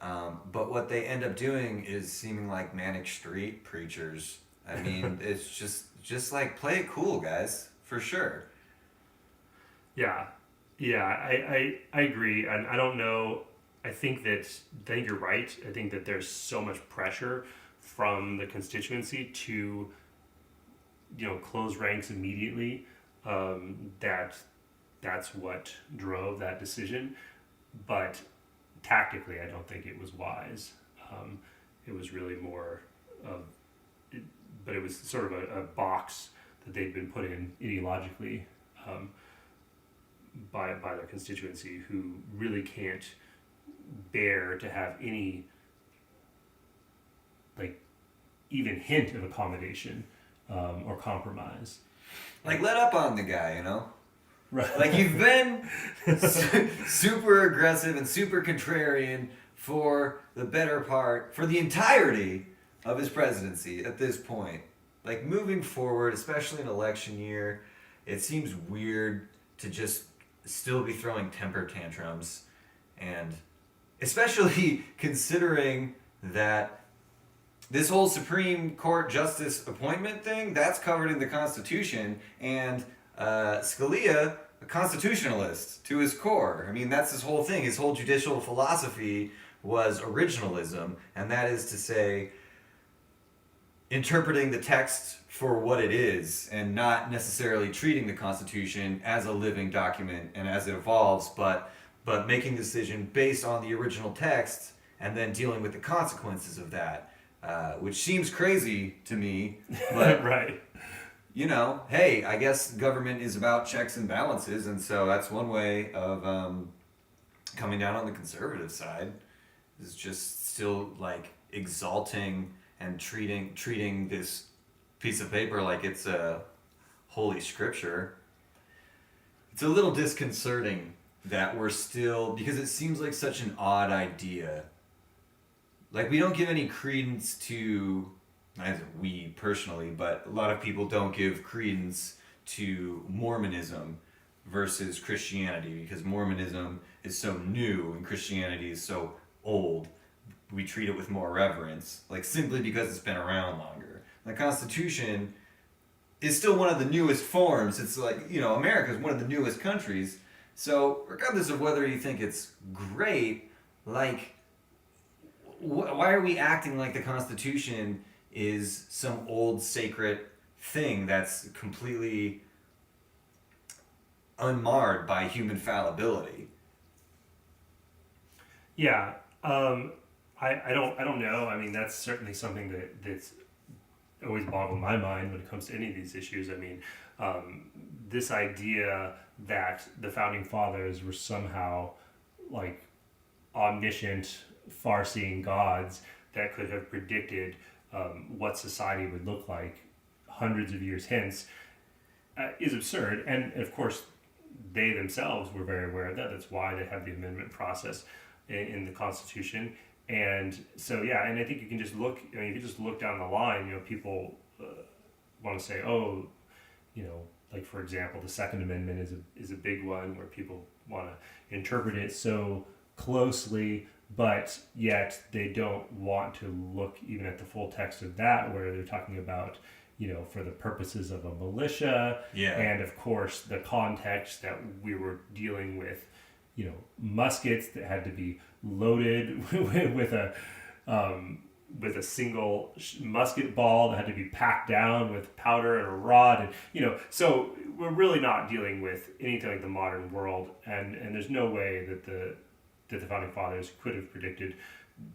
But what they end up doing is seeming like Manic Street preachers. I mean, it's just like, play it cool, guys, for sure. Yeah, I agree, and I don't know. I think you're right. I think that there's so much pressure from the constituency to, close ranks immediately. That's what drove that decision, but tactically, I don't think it was wise. It was really more of, but it was sort of a box that they'd been put in ideologically by their constituency, who really can't bear to have any, even hint of accommodation or compromise. Like, let up on the guy, Right. Like, you've been super aggressive and super contrarian for the entirety of his presidency at this point. Like, moving forward, especially in election year, it seems weird to just still be throwing temper tantrums. And especially considering that this whole Supreme Court justice appointment thing, that's covered in the Constitution, and Scalia, a constitutionalist to his core. I mean, that's his whole thing. His whole judicial philosophy was originalism, and that is to say, interpreting the text for what it is and not necessarily treating the Constitution as a living document and as it evolves, but making a decision based on the original text and then dealing with the consequences of that, which seems crazy to me, but right. Hey, I guess government is about checks and balances, and so that's one way of coming down on the conservative side, is just still exalting and treating this piece of paper like it's a holy scripture. It's a little disconcerting that we're still, because it seems like such an odd idea. Like, we don't give any credence to, not as we personally, but a lot of people don't give credence to Mormonism versus Christianity, because Mormonism is so new and Christianity is so old. We treat it with more reverence, simply because it's been around longer. The Constitution is still one of the newest forms. It's America is one of the newest countries. So regardless of whether you think it's great, why are we acting like the Constitution is some old sacred thing that's completely unmarred by human fallibility? Yeah, I don't know. I mean, that's certainly something that's always boggled my mind when it comes to any of these issues. I mean, this idea that the founding fathers were somehow omniscient, far-seeing gods that could have predicted what society would look like hundreds of years hence is absurd. And of course, they themselves were very aware of that. That's why they have the amendment process in the Constitution. And so, yeah, and I think you can just look. I mean, you can just look down the line. People want to say, for example, the Second Amendment is a big one where people want to interpret it so closely, but yet they don't want to look even at the full text of that, where they're talking about, for the purposes of a militia, and of course the context that we were dealing with, muskets that had to be loaded with a single musket ball that had to be packed down with powder and a rod, and so we're really not dealing with anything like the modern world, and there's no way that the founding fathers could have predicted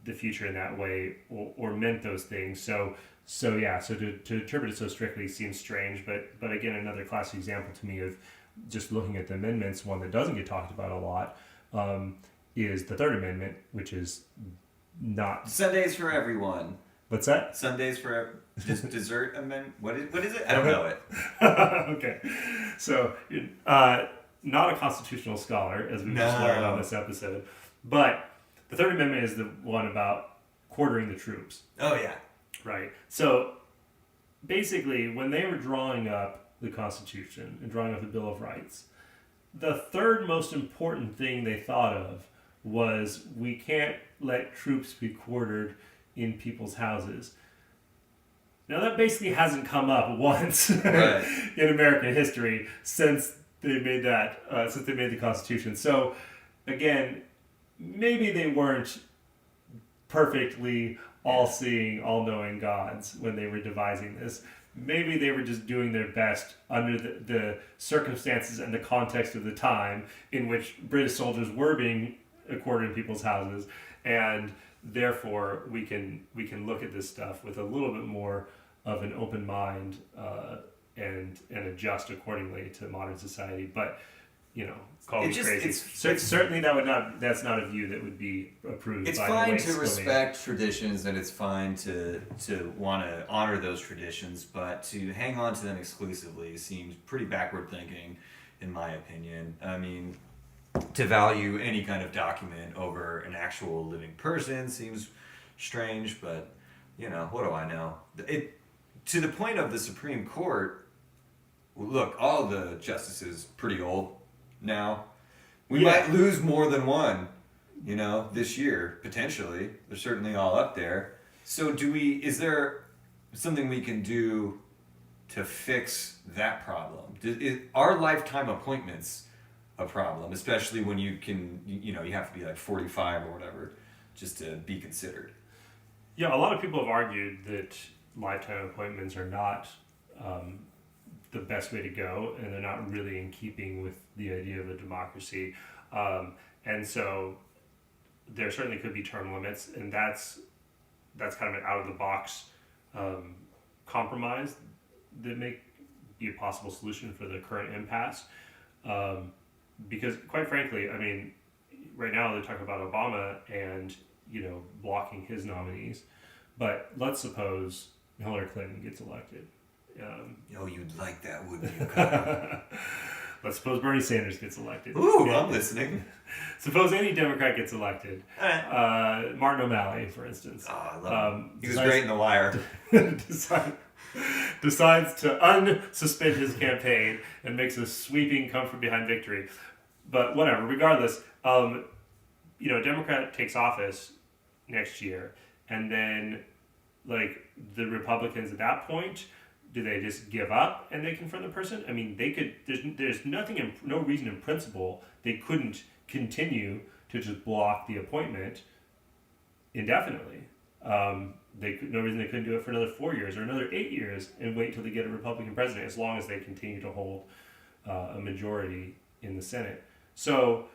the future in that way or meant those things. So to interpret it so strictly seems strange, but again, another classic example to me of just looking at the amendments, one that doesn't get talked about a lot is the Third Amendment, which is not Sundays for everyone. What's that? Sundays for dessert amendment. What is it? I don't know it. Okay, so not a constitutional scholar, as we just learned on this episode, but the Third Amendment is the one about quartering the troops. Oh yeah, right. So basically, when they were drawing up the Constitution and drawing up the Bill of Rights, the third most important thing they thought of was we can't let troops be quartered in people's houses. Now that basically hasn't come up once right. in American history since they made the Constitution. So again, maybe they weren't perfectly all-seeing, all-knowing gods when they were devising this. Maybe they were just doing their best under the circumstances and the context of the time in which British soldiers were being quartered in people's houses, and therefore we can look at this stuff with a little bit more of an open mind and adjust accordingly to modern society. But call me crazy. Certainly that's not a view that would be approved. It's by fine to respect traditions, and it's fine to want to honor those traditions, but to hang on to them exclusively seems pretty backward thinking, in my opinion. I mean, to value any kind of document over an actual living person seems strange, but what do I know? To the point of the Supreme Court, look, all the justices pretty old now. We might lose more than one, this year, potentially. They're certainly all up there. So is there something we can do to fix that problem? Are lifetime appointments a problem, especially when you have to be like 45 or whatever just to be considered? Yeah, a lot of people have argued that lifetime appointments are not the best way to go, and they're not really in keeping with the idea of a democracy. And so there certainly could be term limits, and that's kind of an out-of-the-box compromise that may be a possible solution for the current impasse. Because quite frankly, I mean, right now they're talking about Obama and, blocking his nominees. But let's suppose Hillary Clinton gets elected. You'd like that, wouldn't you? Let's suppose Bernie Sanders gets elected. Ooh, I'm listening. Suppose any Democrat gets elected. Martin O'Malley, for instance. Oh, I love him. He was great in The Wire. Decides to unsuspend his campaign and makes a sweeping come from behind victory. But whatever, regardless, a Democrat takes office next year, and then, the Republicans at that point, do they just give up and they confront the person? I mean, they could. There's no reason in principle they couldn't continue to just block the appointment indefinitely. No reason they couldn't do it for another 4 years or another 8 years and wait till they get a Republican president, as long as they continue to hold a majority in the Senate. So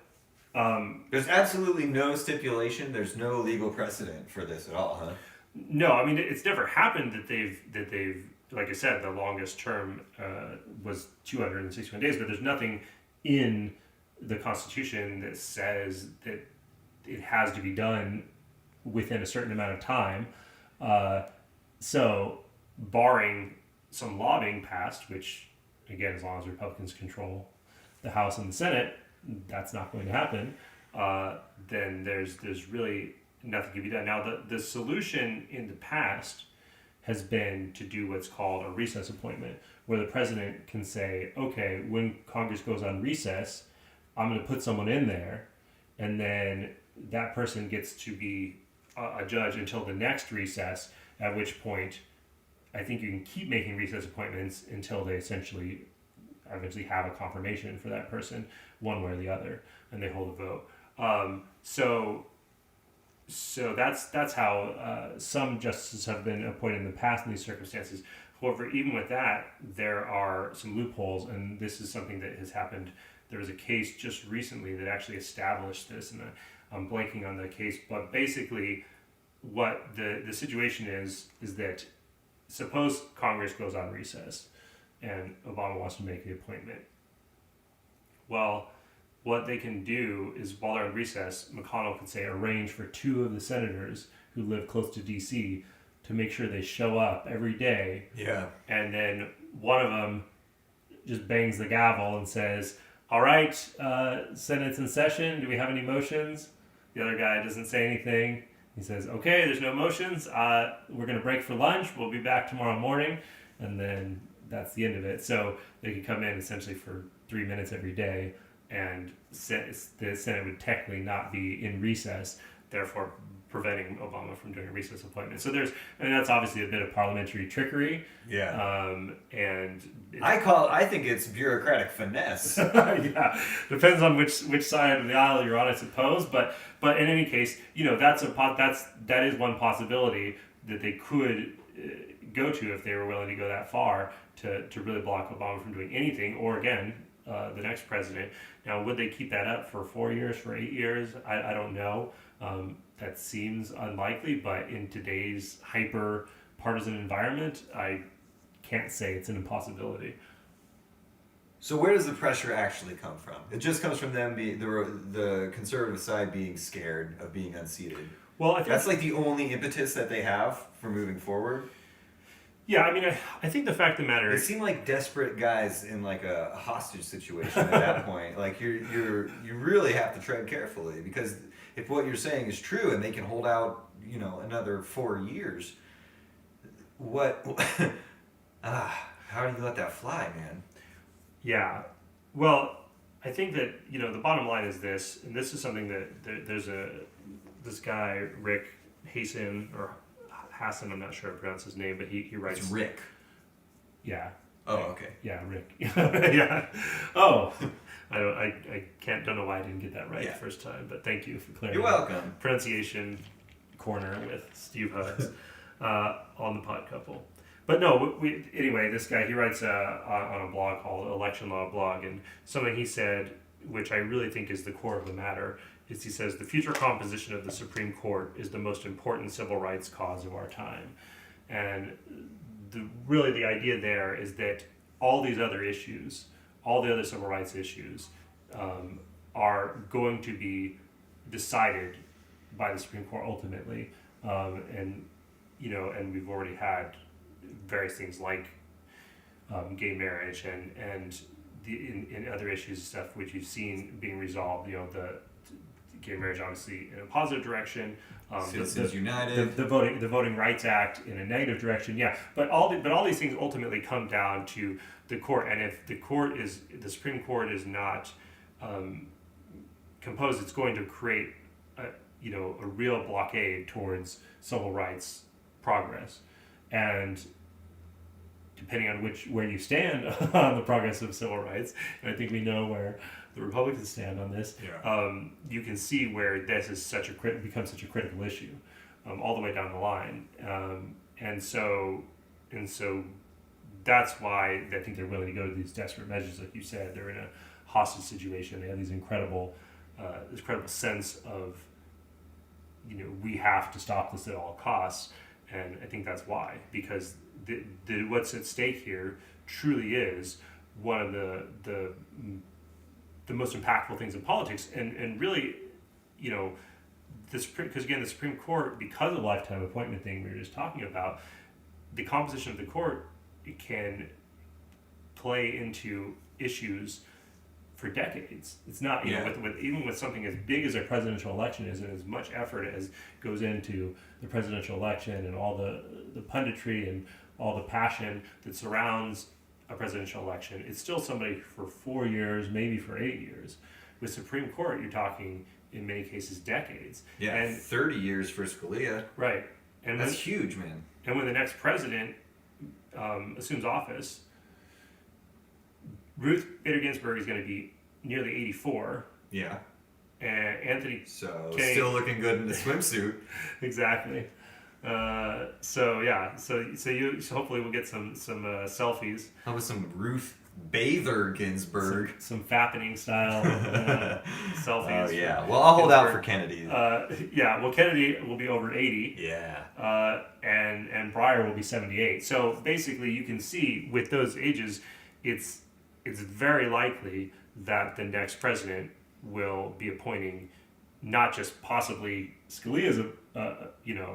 there's absolutely no stipulation. There's no legal precedent for this at all, huh? No, I mean, it's never happened that they've like I said, the longest term was 261 days, but there's nothing in the Constitution that says that it has to be done within a certain amount of time. So, barring some law being passed, which, again, as long as Republicans control the House and the Senate, that's not going to happen, then there's really nothing can be done. Now, the solution in the past has been to do what's called a recess appointment, where the president can say, okay, when Congress goes on recess, I'm going to put someone in there, and then that person gets to be a judge until the next recess, at which point I think you can keep making recess appointments until they eventually have a confirmation for that person, one way or the other, and they hold a vote. So that's how some justices have been appointed in the past in these circumstances. However, even with that, there are some loopholes, and this is something that has happened. There was a case just recently that actually established this, and I'm blanking on the case, but basically what the situation is that suppose Congress goes on recess and Obama wants to make the appointment. Well, what they can do is while they're on recess, McConnell could say arrange for 2 of the senators who live close to D.C. to make sure they show up every day. Yeah. And then one of them just bangs the gavel and says, all right, Senate's in session. Do we have any motions? The other guy doesn't say anything. He says, okay, there's no motions. We're going to break for lunch. We'll be back tomorrow morning. And then that's the end of it. So they could come in essentially for 3 minutes every day, and the Senate would technically not be in recess, therefore preventing Obama from doing a recess appointment. So that's obviously a bit of parliamentary trickery. Yeah. And I think it's bureaucratic finesse. Yeah, depends on which side of the aisle you're on, I suppose. But in any case, that is one possibility that they could go to if they were willing to go that far to really block Obama from doing anything, or again, the next president. Now, would they keep that up for 4 years, for 8 years? I don't know. That seems unlikely, but in today's hyper-partisan environment, I can't say it's an impossibility. So where does the pressure actually come from? It just comes from them being the conservative side being scared of being unseated. Well, I think that's like the only impetus that they have for moving forward. Yeah, I mean, I think the fact of the matter They is, seem like desperate guys in like a hostage situation at that point. Like you really have to tread carefully, because if what you're saying is true and they can hold out, another 4 years, how do you let that fly, man? Yeah, well, I think that the bottom line is this, and this is something that there's this guy Rick Hasen or Hassan, I'm not sure how to pronounce his name, but he writes. It's Rick. Yeah. Oh, okay. Yeah, Rick. Yeah. Oh, don't know why I didn't get that right the first time, but thank you for clearing. You're welcome. Pronunciation corner with Steve Hugs on the Pod Couple. But no, anyway, this guy, he writes on a blog called Election Law Blog, and something he said, which I really think is the core of the matter, is he says, the future composition of the Supreme Court is the most important civil rights cause of our time. And really the idea there is that all these other issues, all the other civil rights issues, are going to be decided by the Supreme Court ultimately. And we've already had various things like gay marriage and in other issues and stuff which you've seen being resolved. The gay marriage obviously in a positive direction. Citizens United. The Voting Rights Act in a negative direction. Yeah, but all these things ultimately come down to the court. And if the Supreme Court is not composed, it's going to create a real blockade towards civil rights progress. And depending on where you stand on the progress of civil rights, and I think we know where the Republicans stand on this, you can see where this is becomes such a critical issue, all the way down the line, and so that's why I think they're willing to go to these desperate measures, like you said. They're in a hostage situation. They have these incredible sense of, we have to stop this at all costs, and I think that's why, because what's at stake here truly is one of the most impactful things in politics, and really, because again, the Supreme Court, because of the lifetime appointment thing we were just talking about, the composition of the court, it can play into issues for decades. It's not, even with something as big as a presidential election is, and as much effort as goes into the presidential election and all the punditry and all the passion that surrounds a presidential election, it's still somebody for 4 years, maybe for 8 years. With Supreme Court, you're talking, in many cases, decades. Yeah, and 30 years for Scalia. Right. And that's huge, man. And when the next president assumes office, Ruth Bader Ginsburg is going to be nearly 84. Yeah. And Anthony Kennedy, still looking good in the swimsuit. Exactly. So you hopefully we'll get some selfies. How about some Ruth Bader Ginsburg? Some fappening style selfies. Oh yeah. Well, I'll hold out for Kennedy. Well, Kennedy will be over 80. Yeah. And Breyer will be 78. So basically, you can see with those ages, it's very likely that the next president will be appointing not just possibly Scalia as a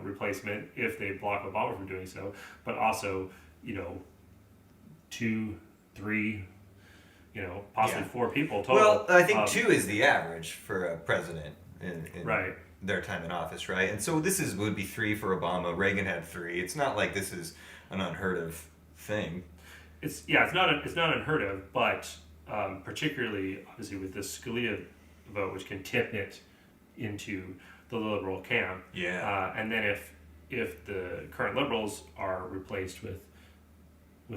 replacement if they block Obama from doing so, but also 2, 3, possibly 4 people total. Well, I think 2 is the average for a president in right. their time in office, right? And so this would be 3 for Obama. Reagan had 3. It's not like this is an unheard of thing. It's not unheard of, but particularly obviously with this Scalia vote, which can tip it into the liberal camp. Yeah. And then if the current liberals are replaced with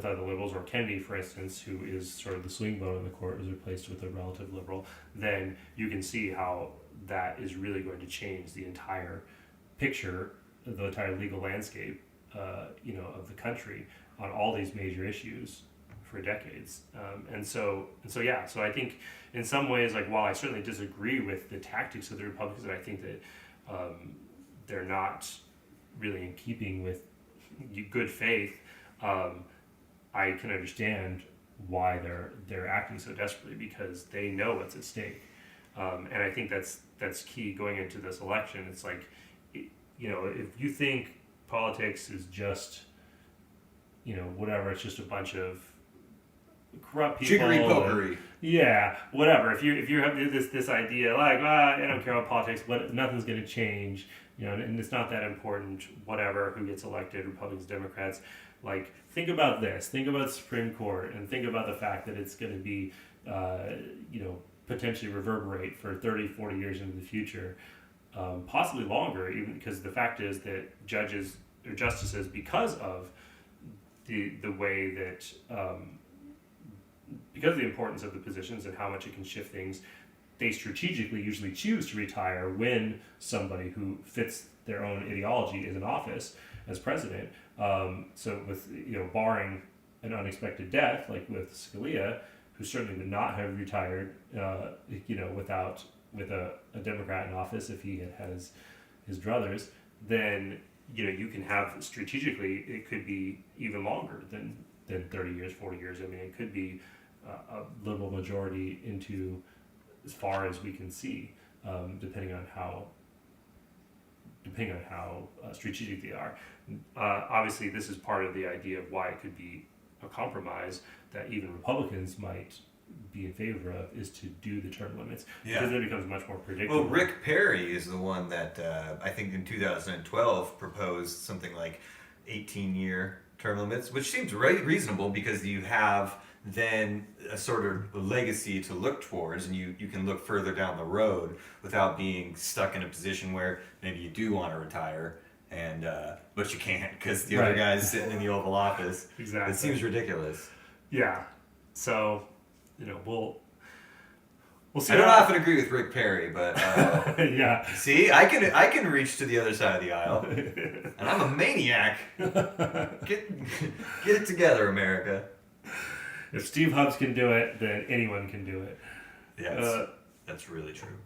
other liberals, or Kennedy, for instance, who is sort of the swing vote in the court, is replaced with a relative liberal, then you can see how that is really going to change the entire picture, the entire legal landscape, of the country on all these major issues for decades. So I think in some ways, like, while I certainly disagree with the tactics of the Republicans, and I think that they're not really in keeping with good faith, I can understand why they're acting so desperately, because they know what's at stake, and I think that's key going into this election. It's like, if you think politics is just, whatever, it's just a bunch of corrupt people, jiggery pokery, whatever. If you have this idea like, I don't care about politics, but nothing's going to change, and it's not that important, whatever, who gets elected, Republicans, Democrats. Like, think about this. Think about the Supreme Court, and think about the fact that it's going to be, potentially reverberate for 30, 40 years into the future, possibly longer, even, because the fact is that judges or justices, because of the way that, because of the importance of the positions and how much it can shift things, they strategically usually choose to retire when somebody who fits their own ideology is in office as president. So with, barring an unexpected death, like with Scalia, who certainly would not have retired, with a Democrat in office if he had his druthers, then, you can have strategically, it could be even longer than 30 years, 40 years. I mean, it could be a liberal majority into as far as we can see, depending on how strategic they are. Obviously, this is part of the idea of why it could be a compromise that even Republicans might be in favor of, is to do the term limits, because then it becomes much more predictable. Well, Rick Perry is the one that I think in 2012 proposed something like 18-year term limits, which seems reasonable, because you have then a sort of legacy to look towards, and you can look further down the road without being stuck in a position where maybe you do want to retire, and but you can't because the other guy's sitting in the Oval Office. Exactly. It seems ridiculous. Yeah. So, we'll see. I don't often agree with Rick Perry, but yeah. See, I can reach to the other side of the aisle, and I'm a maniac. Get it together, America. If Steve Hubbs can do it, then anyone can do it. Yeah, that's really true.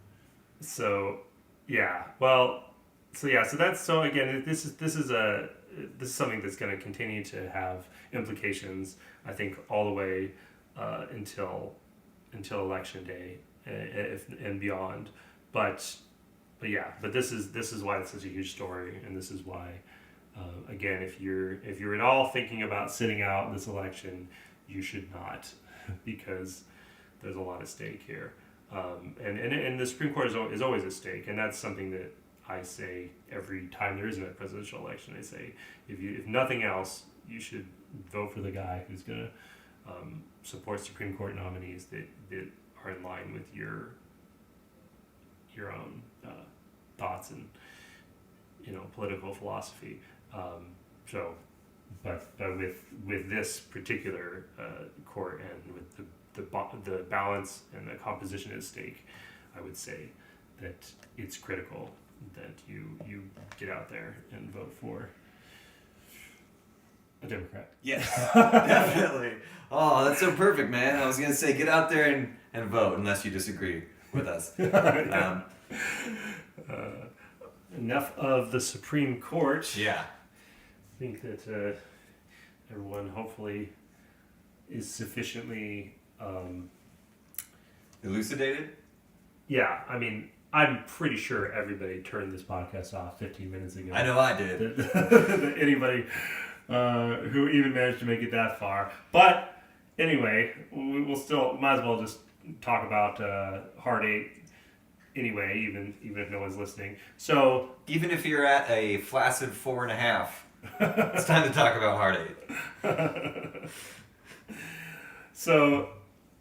So, yeah. Well, so that's, so again, this is something that's going to continue to have implications, I think, all the way until election day, and beyond. But this is why it's such a huge story, and this is why, again, if you're at all thinking about sitting out this election, you should not, because there's a lot at stake here, and the Supreme Court is always at stake, and that's something that I say every time there is a presidential election. I say, if nothing else, you should vote for the guy who's going to support Supreme Court nominees that are in line with your own thoughts and political philosophy. But with this particular court, and with the balance and the composition at stake, I would say that it's critical that you get out there and vote for a Democrat. Yes, definitely. Oh, that's so perfect, man. I was going to say, get out there and vote, unless you disagree with us. Enough of the Supreme Court. Yeah. I think that everyone hopefully is sufficiently elucidated? Yeah, I mean, I'm pretty sure everybody turned this podcast off 15 minutes ago. I know I did. Anybody who even managed to make it that far. But anyway, we'll still, might as well just talk about Hard 8 anyway, even if no one's listening. So even if you're at a flaccid 4.5, it's time to talk about Hard 8. So,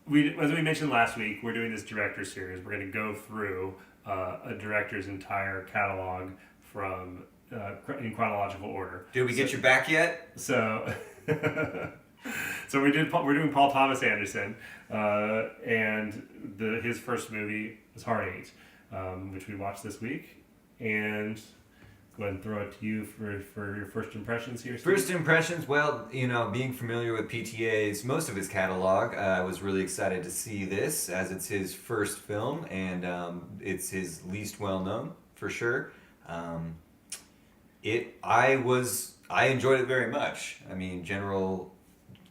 as we mentioned last week, we're doing this director series. We're going to go through a director's entire catalog from in chronological order. Did we get you back yet? So, we're doing Paul Thomas Anderson, and his first movie was Hard 8, which we watched this week, and. Go ahead and throw it to you for your first impressions here, Steve. First impressions, well, being familiar with PTA's, most of his catalog, I was really excited to see this, as it's his first film, and it's his least well-known, for sure. I enjoyed it very much. I mean,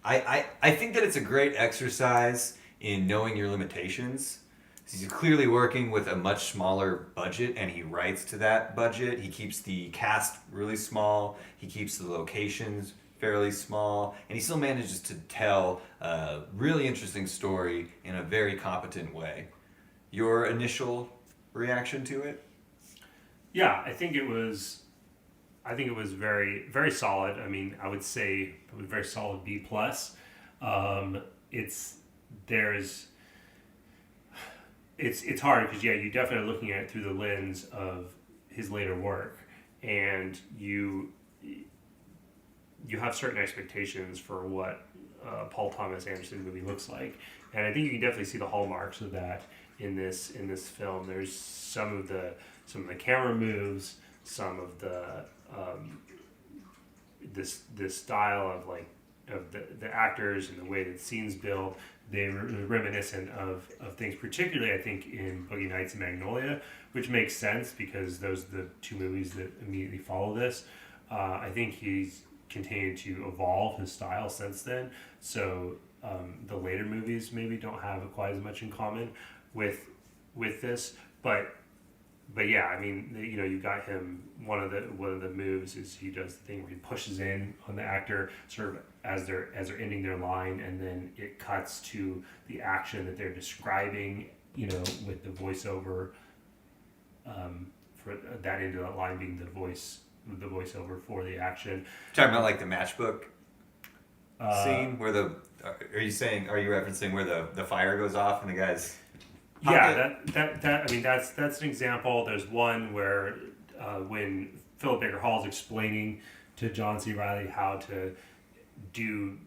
I think that it's a great exercise in knowing your limitations. He's clearly working with a much smaller budget, and he writes to that budget. He keeps the cast really small. He keeps the locations fairly small, and he still manages to tell a really interesting story in a very competent way. Your initial reaction to it? Yeah, I think it was very, very solid. I mean, I would say it was very solid B plus. It's hard because you definitely are looking at it through the lens of his later work, and you have certain expectations for what Paul Thomas Anderson movie looks like, and I think you can definitely see the hallmarks of that in this film. There's some of the camera moves, some of the this style of the actors and the way that scenes build. They were reminiscent of things, particularly I think in Boogie Nights and Magnolia, which makes sense because those are the two movies that immediately follow this. I think he's continued to evolve his style since then. So the later movies maybe don't have quite as much in common with this, but yeah, I mean, you got him. One of the moves is he does the thing where he pushes in on the actor, sort of as they're ending their line, and then it cuts to the action that they're describing. With the voiceover for that end of that line being the voiceover for the action. Talking about like the matchbook scene where are you referencing where the fire goes off and the guys? Yeah, that I mean that's an example. There's one where when Philip Baker Hall's explaining to John C. Reilly how to do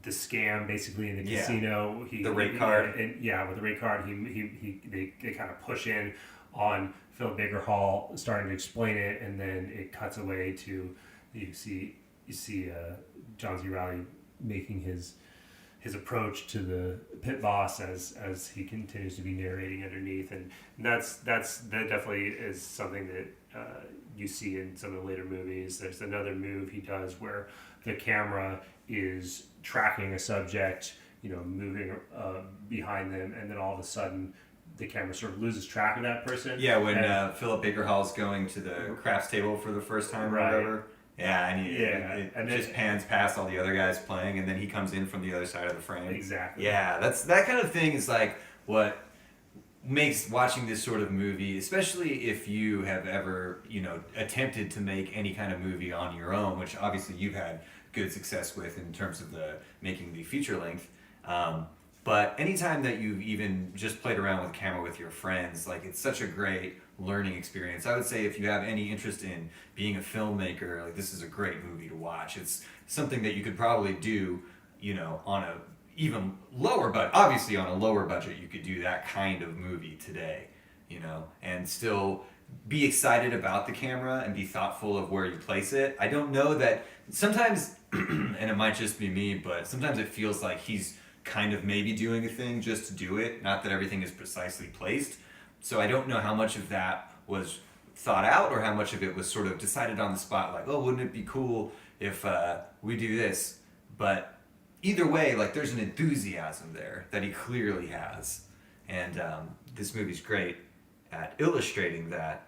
the scam basically in the casino, the rate card, with the rate card, they kind of push in on Philip Baker Hall starting to explain it, and then it cuts away to you see John C. Reilly making his approach to the pit boss as he continues to be narrating underneath, and that definitely is something that you see in some of the later movies. There's another move he does where the camera is tracking a subject, moving behind them, and then all of a sudden the camera sort of loses track of that person. Yeah, when Philip Baker Hall's going to the craps table for the first time or whatever. Yeah, and it just pans past all the other guys playing, and then he comes in from the other side of the frame. Exactly. Yeah, that kind of thing is like what makes watching this sort of movie, especially if you have ever, attempted to make any kind of movie on your own, which obviously you've had good success with in terms of making the feature length. But anytime that you've even just played around with camera with your friends, like it's such a great learning experience. I would say if you have any interest in being a filmmaker, like this is a great movie to watch. It's something that you could probably do, on a even lower budget. Obviously on a lower budget you could do that kind of movie today, and still be excited about the camera and be thoughtful of where you place it. I don't know that sometimes, and it might just be me, but sometimes it feels like he's kind of maybe doing a thing just to do it, not that everything is precisely placed. So I don't know how much of that was thought out or how much of it was sort of decided on the spot, like, oh, wouldn't it be cool if we do this? But either way, like there's an enthusiasm there that he clearly has. And this movie's great at illustrating that.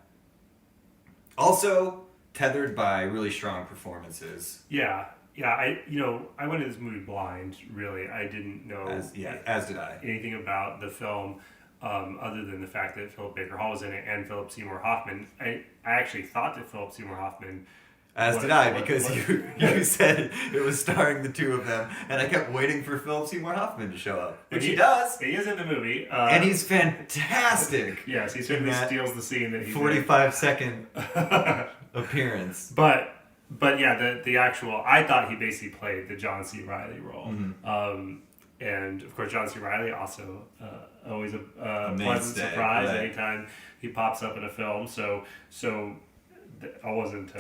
Also tethered by really strong performances. Yeah. I went into this movie blind. Really, I didn't know. As did I. Anything about the film, other than the fact that Philip Baker Hall was in it and Philip Seymour Hoffman. I actually thought that Philip Seymour Hoffman. Did I, because you said it was starring the two of them, and I kept waiting for Philip Seymour Hoffman to show up, which he does. He is in the movie, and he's fantastic. Yes, he certainly steals the scene that he's 45-second appearance. But yeah, the actual, I thought he basically played the John C. Reilly role. Mm-hmm. And of course, John C. Reilly also always a pleasant surprise anytime he pops up in a film. So I wasn't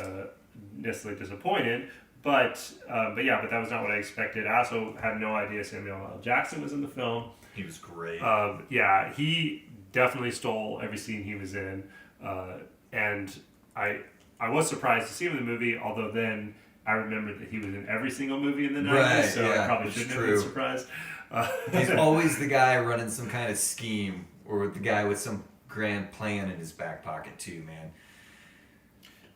necessarily disappointed, but that was not what I expected. I also had no idea Samuel L. Jackson was in the film. He was great. He definitely stole every scene he was in, and I was surprised to see him in the movie, although then I remembered that he was in every single movie in the 90s, so I probably shouldn't have been surprised. He's always the guy running some kind of scheme, or the guy with some grand plan in his back pocket too, man.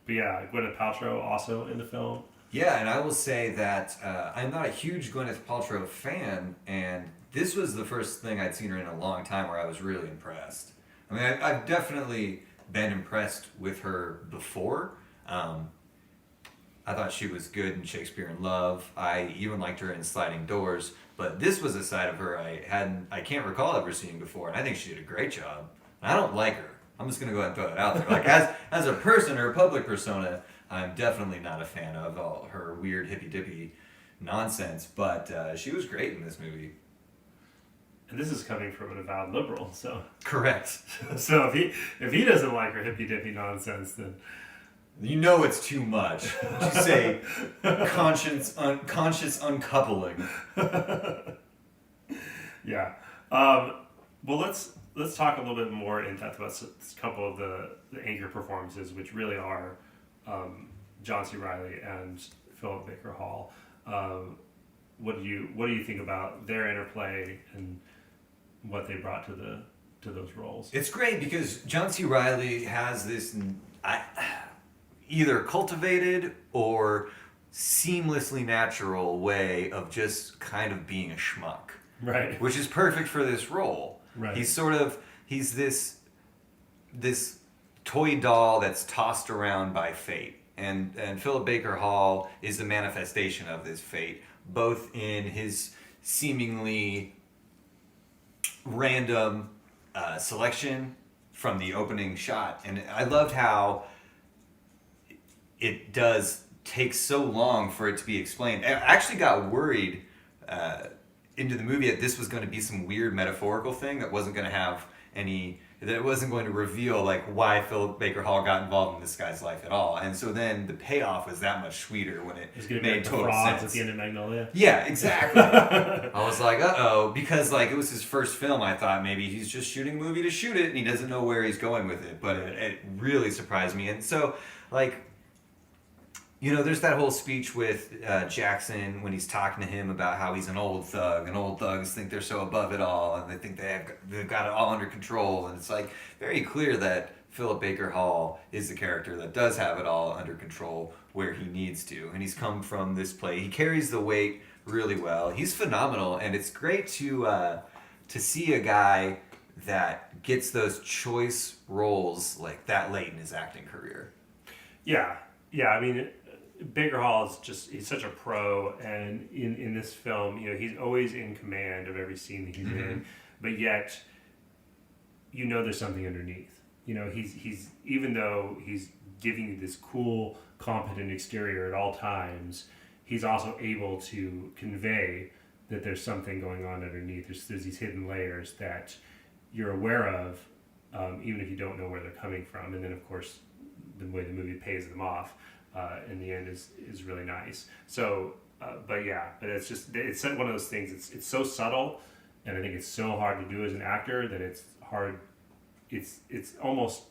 But yeah, Gwyneth Paltrow also in the film. Yeah, and I will say that I'm not a huge Gwyneth Paltrow fan, and this was the first thing I'd seen her in a long time where I was really impressed. I mean, I've definitely been impressed with her before. I thought she was good in Shakespeare in Love. I even liked her in Sliding Doors, but this was a side of her I can't recall ever seeing before, and I think she did a great job. And I don't like her. I'm just gonna go ahead and throw that out there. Like as a person or a public persona, I'm definitely not a fan of all her weird hippy dippy nonsense. But she was great in this movie. And this is coming from an avowed liberal, so correct. So if he doesn't like her hippy dippy nonsense, then you know it's too much. You say conscious uncoupling. Yeah. Well, let's talk a little bit more in depth about a couple of the anchor performances, which really are John C. Reilly and Philip Baker Hall. What do you think about their interplay and what they brought to those roles? It's great because John C. Reilly has this either cultivated or seamlessly natural way of just kind of being a schmuck, right? Which is perfect for this role. Right. He's this toy doll that's tossed around by fate, and Philip Baker Hall is the manifestation of this fate, both in his seemingly random selection from the opening shot, and I loved how it does take so long for it to be explained. I actually got worried into the movie that this was going to be some weird metaphorical thing that wasn't going to have that it wasn't going to reveal like why Philip Baker Hall got involved in this guy's life at all. And so then the payoff was that much sweeter when it made total sense. At the end of Magnolia. Yeah, exactly. I was like, uh-oh, because like it was his first film. I thought maybe he's just shooting a movie to shoot it and he doesn't know where he's going with it. But it really surprised me. And so like, you know, there's that whole speech with Jackson when he's talking to him about how he's an old thug, and old thugs think they're so above it all, and they think they've got it all under control. And it's like very clear that Philip Baker Hall is the character that does have it all under control where he needs to. And he's come from this play. He carries the weight really well. He's phenomenal, and it's great to see a guy that gets those choice roles like that late in his acting career. Yeah. I mean, Baker Hall he's such a pro, and in this film, you know, he's always in command of every scene that he's in, but yet, you know, there's something underneath. You know, he's even though he's giving you this cool, competent exterior at all times, he's also able to convey that there's something going on underneath. There's these hidden layers that you're aware of, even if you don't know where they're coming from. And then, of course, the way the movie pays them off in the end is really nice. So, but it's one of those things. It's so subtle, and I think it's so hard to do as an actor that it's hard. It's almost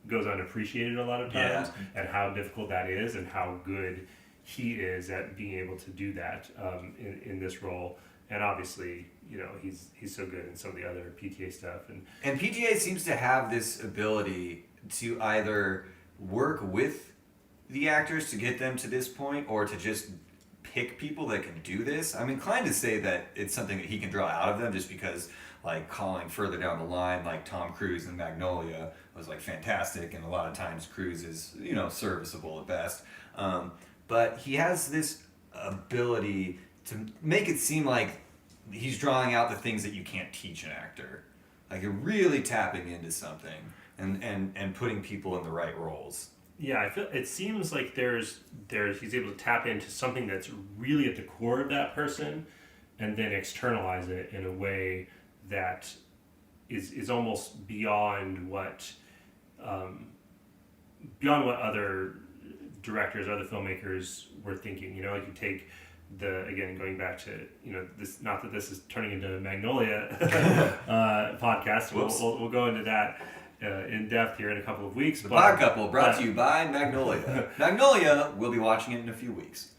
goes unappreciated a lot of times, and how difficult that is, and how good he is at being able to do that in this role. And obviously, he's so good in some of the other PTA stuff. And PTA seems to have this ability to either work with the actors to get them to this point, or to just pick people that can do this. I'm inclined to say that it's something that he can draw out of them, just because like calling further down the line, like Tom Cruise in Magnolia was like fantastic, and a lot of times Cruise is serviceable at best. But he has this ability to make it seem like he's drawing out the things that you can't teach an actor. Like you're really tapping into something and putting people in the right roles. Yeah, I feel it seems like there's he's able to tap into something that's really at the core of that person, and then externalize it in a way that is almost beyond what other directors, other filmmakers were thinking. Like you take going back to this. Not that this is turning into a Magnolia podcast. We'll go into that in depth here in a couple of weeks. The Pod Couple brought to you by Magnolia. Magnolia, we'll be watching it in a few weeks.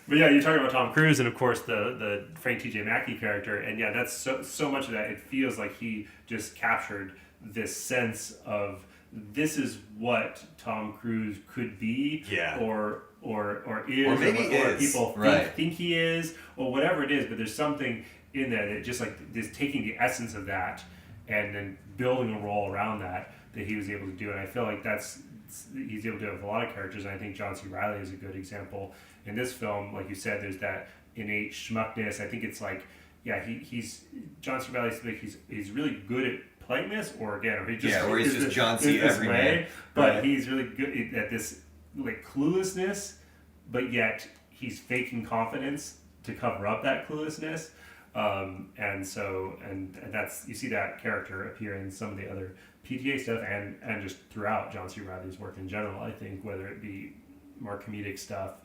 But yeah, you're talking about Tom Cruise and of course the Frank T.J. Mackey character, and yeah, that's so much of that. It feels like he just captured this sense of this is what Tom Cruise could be, or is, or maybe or people think he is, or whatever it is. But there's something in there that just like this, taking the essence of that and then building a role around that he was able to do. And I feel like he's able to do it with a lot of characters. And I think John C. Reilly is a good example in this film. Like you said, there's that innate schmuckness. I think it's like, he's John C. Reilly. Like he's really good at playing this, or he's just John C. Everyman. But he's really good at this like cluelessness, but yet he's faking confidence to cover up that cluelessness. And that's, you see that character appear in some of the other PTA stuff and just throughout John C. Reilly's work in general. I think whether it be more comedic stuff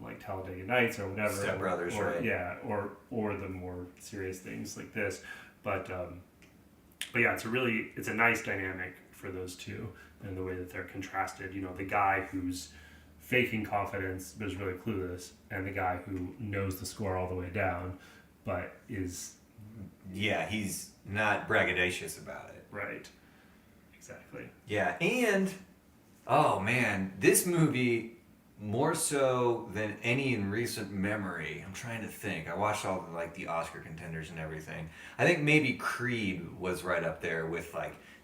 like Talladega Nights or whatever, Step Brothers, or the more serious things like this. But yeah, it's a nice dynamic for those two and the way that they're contrasted. The guy who's faking confidence but is really clueless, and the guy who knows the score all the way down but is... Yeah, he's not braggadocious about it. Right. Exactly. Yeah, and... Oh, man. This movie, more so than any in recent memory, I'm trying to think. I watched all the Oscar contenders and everything. I think maybe Creed was right up there with,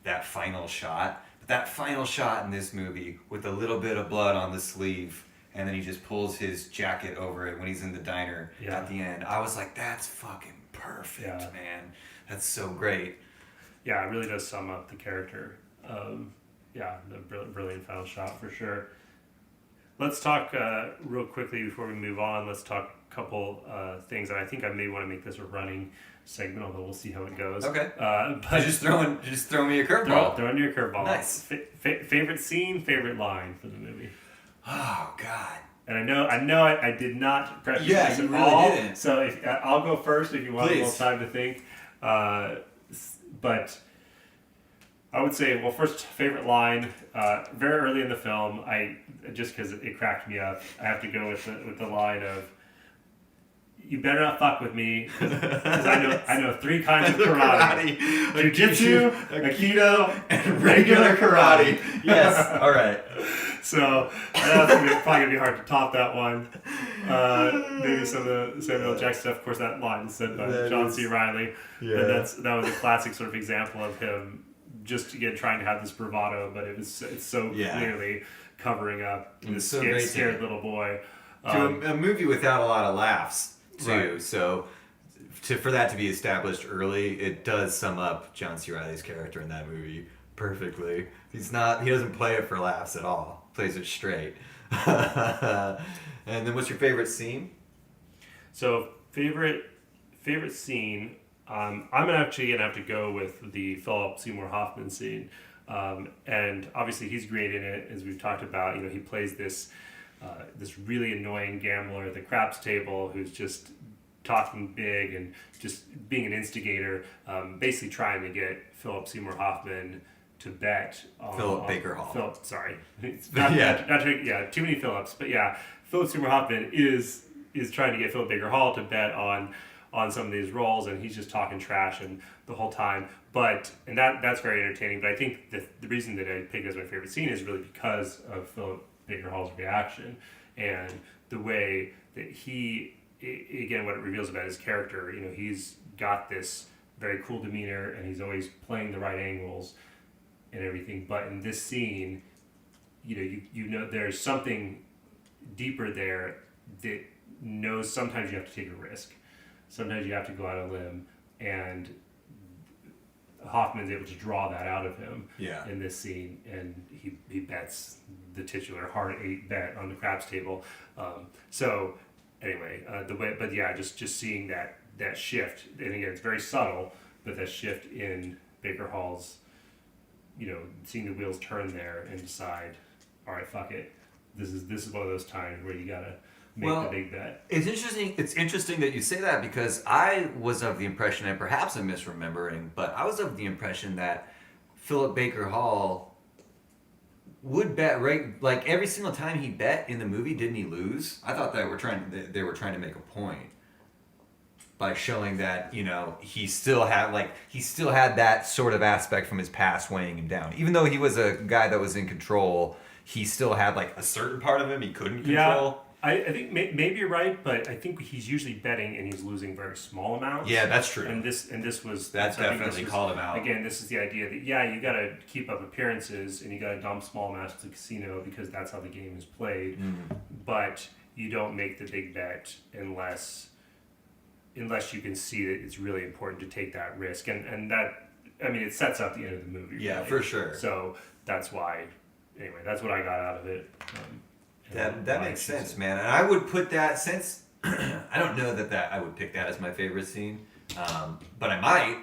that final shot. But that final shot in this movie with a little bit of blood on the sleeve, and then he just pulls his jacket over it when he's in the diner at the end. I was like, that's fucking perfect, man. That's so great. Yeah, it really does sum up the character. The brilliant final shot for sure. Let's talk real quickly before we move on. Let's talk a couple things, and I think I may want to make this a running segment, although we'll see how it goes. Okay. But just throw me a curveball. Throw in your curveball. Nice. Favorite scene, favorite line for the movie. Oh God. And I know I did not prep you this at really all. Didn't. So I'll go first if you want. Please. A little time to think. But I would say, well, first favorite line. Very early in the film, just because it cracked me up, I have to go with the line of, "You better not fuck with me, because I know 3 kinds of karate: jiu-jitsu, aikido, and regular karate." Yes. All right. So that's probably gonna be hard to top that one. Maybe some of the Samuel L. Jackson stuff. Of course, that line is said by John C. Reilly. Yeah. And that was a classic sort of example of him just again trying to have this bravado, but it's so clearly covering up this scared little boy. To a movie without a lot of laughs too. Right. So for that to be established early, it does sum up John C. Reilly's character in that movie perfectly. He doesn't play it for laughs at all. Plays it straight. And then what's your favorite scene? So favorite scene, I'm actually gonna have to go with the Philip Seymour Hoffman scene. And obviously he's great in it, as we've talked about. He plays this really annoying gambler at the craps table who's just talking big and just being an instigator, basically trying to get Philip Seymour Hoffman to bet on... Philip Baker Hall. Sorry. Too many Phillips. But yeah, Philip Seymour Hoffman is is trying to get Philip Baker Hall to bet on some of these roles, and he's just talking trash and the whole time. And that's very entertaining. But I think the reason that I picked it as my favorite scene is really because of Philip Baker Hall's reaction and the way that he, again, what it reveals about his character. He's got this very cool demeanor, and he's always playing the right angles and everything. But in this scene, you know there's something deeper there that knows sometimes you have to take a risk. Sometimes you have to go out on a limb, and Hoffman's able to draw that out of him in this scene, and he bets the titular hard 8 bet on the craps table. So anyway, just seeing that shift, and again, it's very subtle, but that shift in Baker Hall's, seeing the wheels turn there and decide, all right, fuck it, this is one of those times where you gotta make the big bet. It's interesting. It's interesting that you say that, because I was of the impression, and perhaps I'm misremembering, but I was of the impression that Philip Baker Hall would bet like every single time he bet in the movie. Didn't he lose? I thought they were trying to make a point by showing that he still had that sort of aspect from his past weighing him down. Even though he was a guy that was in control, he still had like a certain part of him he couldn't control. Yeah. I think maybe you're right, but I think he's usually betting and he's losing very small amounts. Yeah, that's true. And this was definitely called him out. Again, this is the idea that you got to keep up appearances and you got to dump small amounts to the casino because that's how the game is played. Mm-hmm. But you don't make the big bet unless you can see that it's really important to take that risk, and that, I mean, it sets up the end of the movie. Yeah, really. For sure. So that's why. Anyway, that's what I got out of it. That makes sense, man. And I would put that, since I don't know that I would pick that as my favorite scene, but I might.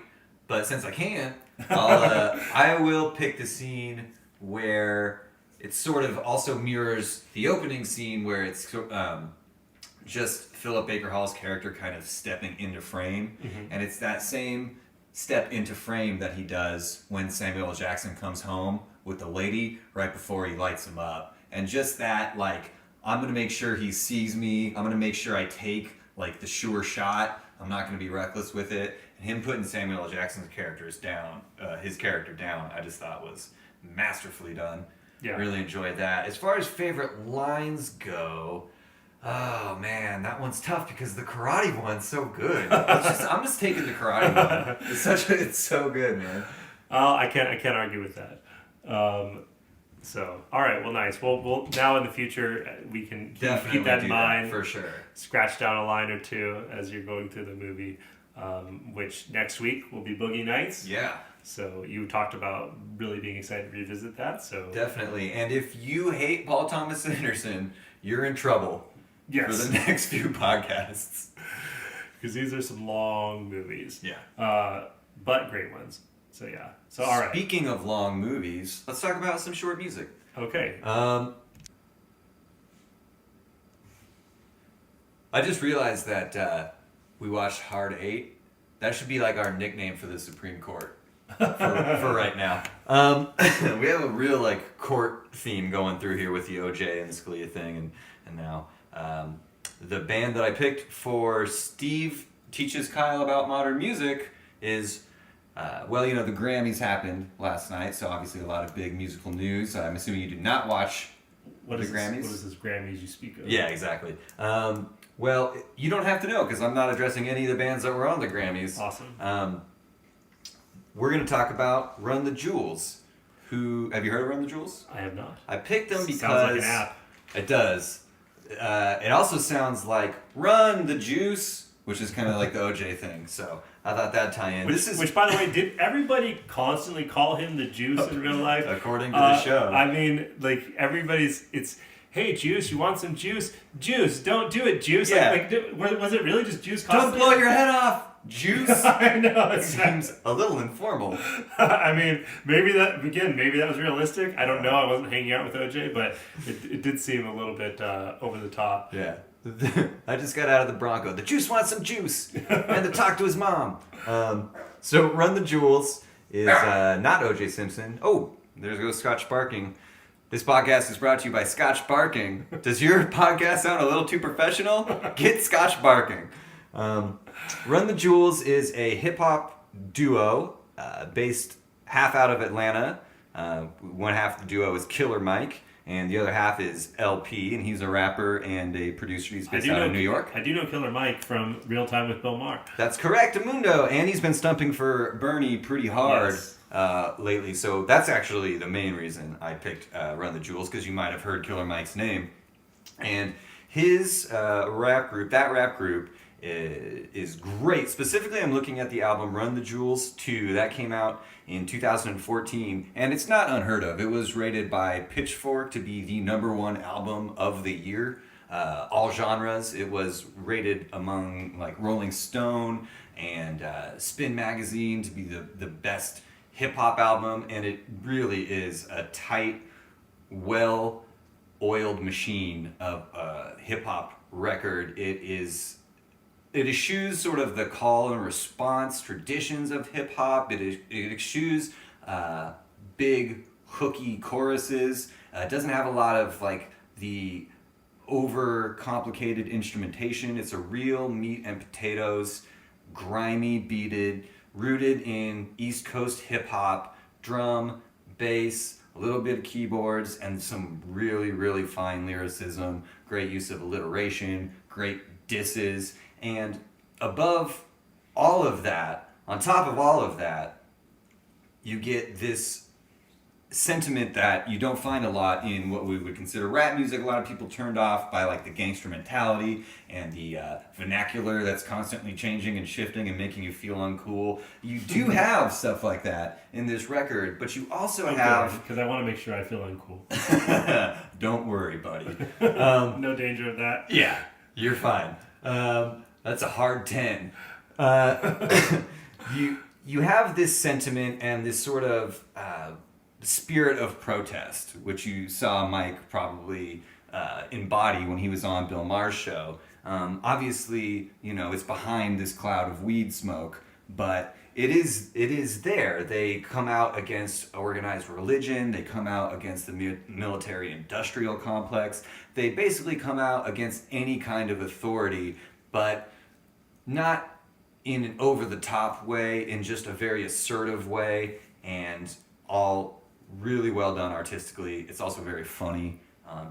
But since I can't, I will pick the scene where it sort of also mirrors the opening scene, where it's just Philip Baker Hall's character kind of stepping into frame, and it's that same step into frame that he does when Samuel L. Jackson comes home with the lady right before he lights him up. And just that, like, I'm going to make sure he sees me. I'm going to make sure I take, like, the sure shot. I'm not going to be reckless with it. And him putting Samuel L. Jackson's his character down, I just thought was masterfully done. Yeah. Really enjoyed that. As far as favorite lines go, oh, man, that one's tough because the karate one's so good. I'm just taking the karate one. It's so good, man. I can't argue with that. So, all right, well, nice. We'll now in the future we can keep that in mind. For sure. Scratch down a line or two as you're going through the movie, which next week will be Boogie Nights. Yeah. So you talked about really being excited to revisit that. So definitely. And if you hate Paul Thomas Anderson, you're in trouble. Yes. For the next few podcasts. Because these are some long movies. Yeah. But great ones. So yeah. So all right. Speaking of long movies, let's talk about some short music. Okay. I just realized that we watched Hard 8. That should be like our nickname for the Supreme Court for right now. We have a real like court theme going through here with the OJ and the Scalia thing, and now the band that I picked for Steve Teaches Kyle About Modern Music is. The Grammys happened last night, so obviously a lot of big musical news. I'm assuming you did not watch the Grammys. What is this Grammys you speak of? Yeah, exactly. You don't have to know because I'm not addressing any of the bands that were on the Grammys. Awesome. We're going to talk about Run the Jewels. Have you heard of Run the Jewels? I have not. I picked them because... Sounds like an app. It does. It also sounds like Run the Juice, which is kind of like the OJ thing, so... I thought that'd tie in. Which, by the way, did everybody constantly call him the Juice in real life? According to the show. I mean, like, it's, hey, Juice, you want some juice? Juice, don't do it, Juice. Yeah. Was it really just Juice Don't constantly? blow your head off, Juice. I know. It seems a little informal. I mean, maybe that was realistic. I don't know. I wasn't hanging out with OJ, but it did seem a little bit over the top. Yeah. I just got out of the Bronco. The Juice wants some juice and to talk to his mom. Run the Jewels is not O.J. Simpson. Oh, there goes Scotch barking. This podcast is brought to you by Scotch Barking. Does your podcast sound a little too professional? Get Scotch Barking. Run the Jewels is a hip-hop duo based half out of Atlanta. One half of the duo is Killer Mike, and the other half is LP, and he's a rapper and a producer. He's based out of New York. I do know Killer Mike from Real Time with Bill Maher. That's correct, Amundo, and he's been stumping for Bernie pretty hard lately. So that's actually the main reason I picked Run the Jewels, because you might have heard Killer Mike's name. And his rap group, is great. Specifically, I'm looking at the album Run the Jewels 2. That came out in 2014, and it's not unheard of. It was rated by Pitchfork to be the #1 album of the year. All genres. It was rated among like Rolling Stone and Spin Magazine to be the best hip-hop album, and it really is a tight, well-oiled machine of a hip-hop record. It eschews sort of the call and response traditions of hip hop. It eschews big hooky choruses. It doesn't have a lot of like the over complicated instrumentation. It's a real meat and potatoes, grimy beated, rooted in East Coast hip hop, drum, bass, a little bit of keyboards, and some really, really fine lyricism, great use of alliteration, great disses. And above all of that, on top of all of that, you get this sentiment that you don't find a lot in what we would consider rap music. A lot of people turned off by like the gangster mentality and the vernacular that's constantly changing and shifting and making you feel uncool. You do have stuff like that in this record, but you also have... Because I want to make sure I feel uncool. Don't worry, buddy. No danger of that. Yeah, you're fine. That's a hard 10. You have this sentiment and this sort of spirit of protest, which you saw Mike probably embody when he was on Bill Maher's show. Obviously, it's behind this cloud of weed smoke, but it is there. They come out against organized religion. They come out against the military-industrial complex. They basically come out against any kind of authority, but not in an over-the-top way, in just a very assertive way, and all really well done artistically. It's also very funny.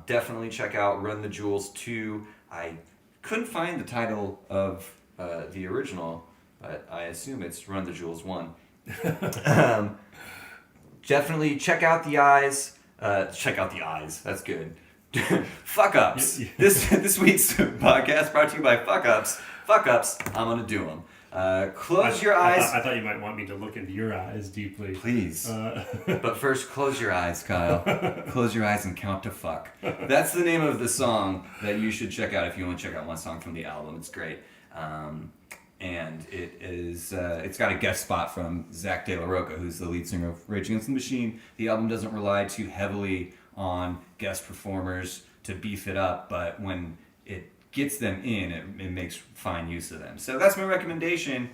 Definitely check out Run the Jewels 2. I couldn't find the title of the original, but I assume it's Run the Jewels 1. Definitely check out the eyes. Check out the eyes. That's good. Fuck ups. This week's podcast brought to you by Fuck Ups. Fuck ups. I'm gonna do them. Close your eyes. I thought you might want me to look into your eyes deeply. Please. But first, close your eyes, Kyle. Close your eyes and count to fuck. That's the name of the song that you should check out if you want to check out one song from the album. It's great. And it's got a guest spot from Zach De La Rocha, who's the lead singer of Rage Against the Machine. The album doesn't rely too heavily on guest performers to beef it up, but when it gets them in, it makes fine use of them. So that's my recommendation.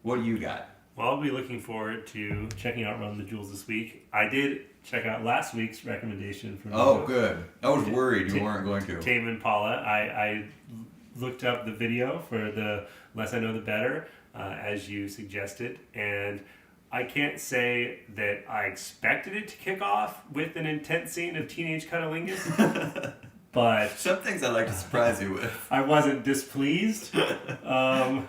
What do you got? Well, I'll be looking forward to checking out Run the Jewels this week. I did check out last week's recommendation from good. I was worried you weren't going to. Tame Impala. I looked up the video for the Less I Know the Better, as you suggested, and I can't say that I expected it to kick off with an intense scene of teenage cunnilingus, but... Some things I like to surprise you with. I wasn't displeased. But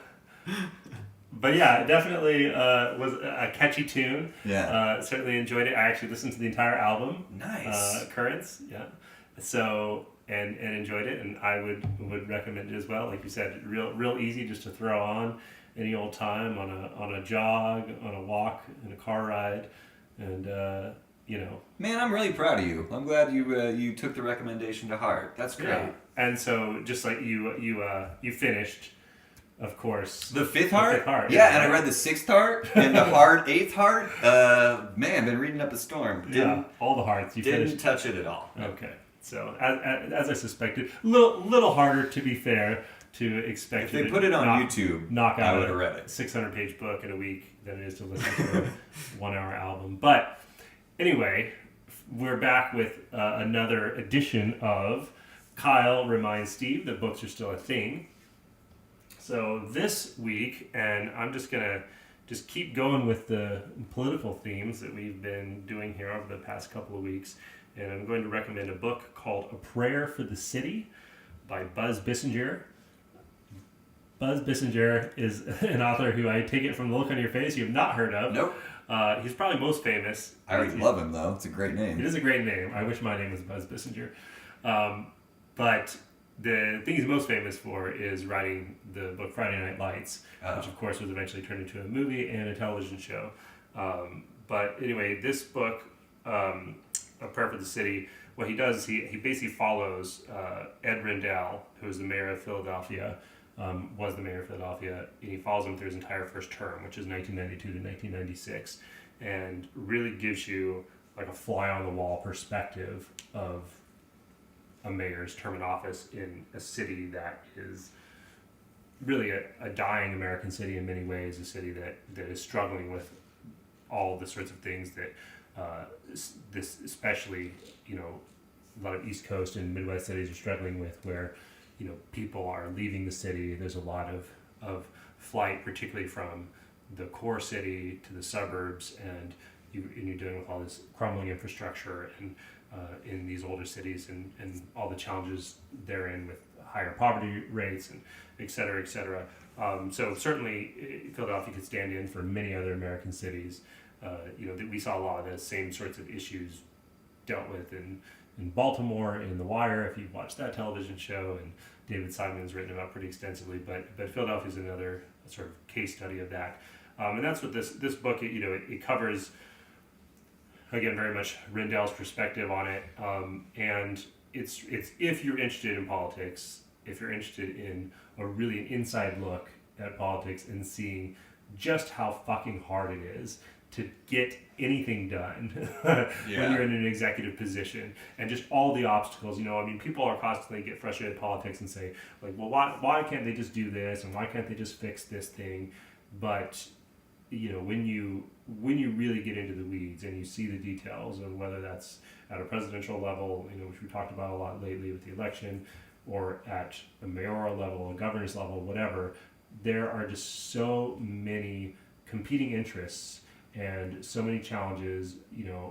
yeah, it definitely was a catchy tune. Yeah. Certainly enjoyed it. I actually listened to the entire album. Nice. Currents, yeah. So... And enjoyed it, and I would recommend it as well. Like you said, real easy just to throw on any old time on a jog, on a walk, in a car ride, and Man, I'm really proud of you. I'm glad you took the recommendation to heart. That's great. Yeah. And so just like you finished, of course, the fifth heart. Yeah, and I read the sixth heart and the hard eighth heart. Man, been reading up a storm. All the hearts. You didn't touch it at all. Okay. So, as I suspected, little harder, to be fair, to expect. If they put it on YouTube, knock out I would have read it. 600-page book in a week than it is to listen to a 1-hour album. But anyway, we're back with another edition of Kyle Reminds Steve that books are still a thing. So this week, and I'm just going to keep going with the political themes that we've been doing here over the past couple of weeks, and I'm going to recommend a book called A Prayer for the City by Bissinger. Bissinger is an author who I take it from the look on your face you have not heard of. Nope. He's probably most famous. I already love him, though. It's a great name. It is a great name. I wish my name was Bissinger. But the thing he's most famous for is writing the book Friday Night Lights, which of course was eventually turned into a movie and a television show. But anyway, this book, A Prayer for the City, what he does is he basically follows Ed Rendell, who was the mayor of Philadelphia, and he follows him through his entire first term, which is 1992 to 1996, and really gives you like a fly-on-the-wall perspective of a mayor's term in office in a city that is really a dying American city in many ways, a city that is struggling with all the sorts of things that this, especially, a lot of East Coast and Midwest cities are struggling with, where people are leaving the city. There's a lot of flight, particularly from the core city to the suburbs, and you're dealing with all this crumbling infrastructure and in these older cities and all the challenges therein with higher poverty rates and et cetera, et cetera. So certainly Philadelphia could stand in for many other American cities. We saw a lot of the same sorts of issues dealt with in Baltimore, in The Wire, if you've watched that television show, and David Simon's written about pretty extensively, but Philadelphia is another sort of case study of that. And that's what this book, it covers, again, very much Rendell's perspective on it. And it's if you're interested in politics, if you're interested in an inside look at politics and seeing just how fucking hard it is to get anything done when you're in an executive position, and just all the obstacles. People are constantly get frustrated with politics and say, like, well, why can't they just do this, and why can't they just fix this thing? But when you really get into the weeds and you see the details, and whether that's at a presidential level, which we talked about a lot lately with the election, or at a mayoral level, a governor's level, whatever, there are just so many competing interests and so many challenges,